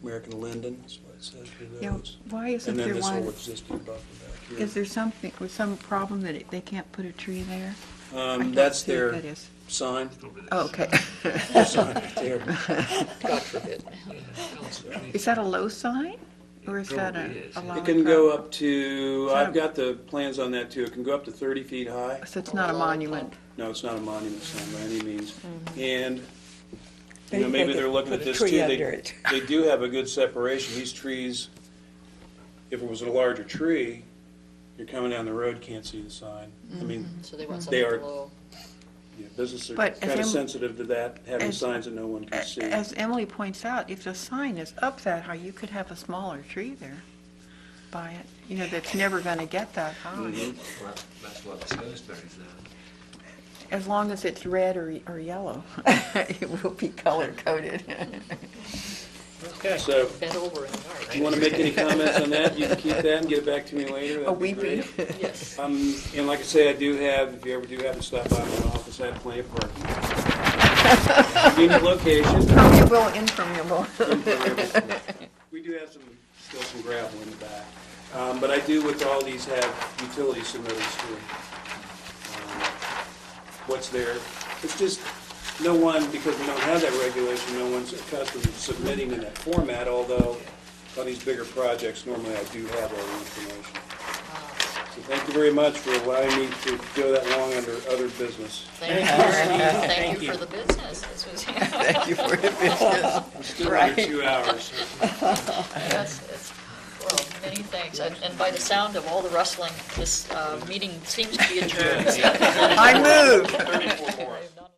American Linden, that's what it says for Yeah, those. why isn't And then there this whole one, existing buffer back here. is there some problem that they can't put a tree there? I don't That's see what their that is. sign. Oh, okay. Their sign right there. God forbid. Is that a low sign, or is that Probably a is, a yeah. lot It of can go problem? up to, that I've a- got the plans on that too, it can go up to 30 feet high. So it's not a monument? No, it's not a monument sign by any means. And, Maybe maybe they they're could looking put at a this tree too. under it. They do have a good separation. These trees, if it was a larger tree, you're coming down the road, can't see the sign. I mean, So they want They something are- below. businesses are But as kind of Em- sensitive to that, having as- signs that no one can see. As Emily points out, if the sign is up that high, you could have a smaller tree there by it, that's never going to get that high. Mhm. Well, that's what the Scoresberries now. As long as it's red or yellow, it will be color-coded. Okay. So, Bent over in the dark. if you want to make any comments on that, you can keep that and get it back to me later. A That'd be weeping. great. Yes. And like I say, I do have, if you ever do happen to stop by my office, I have plenty of parking. Convenient location. Impermeable. We do have still some gravel in the back. But I do with all these have utility submittals too. What's there? It's just, no one, because we don't have that regulation, no one's accustomed to submitting in that format, although on these bigger projects, normally I do have all the information. So thank you very much for allowing me to go that long under other business. Thank you. Thank you for the business. This was, Thank you for the business. I'm still under 2 hours. yes, well, many thanks. And by the sound of all the rustling, this meeting seems to be adjourned. I move. 34 more. I have not-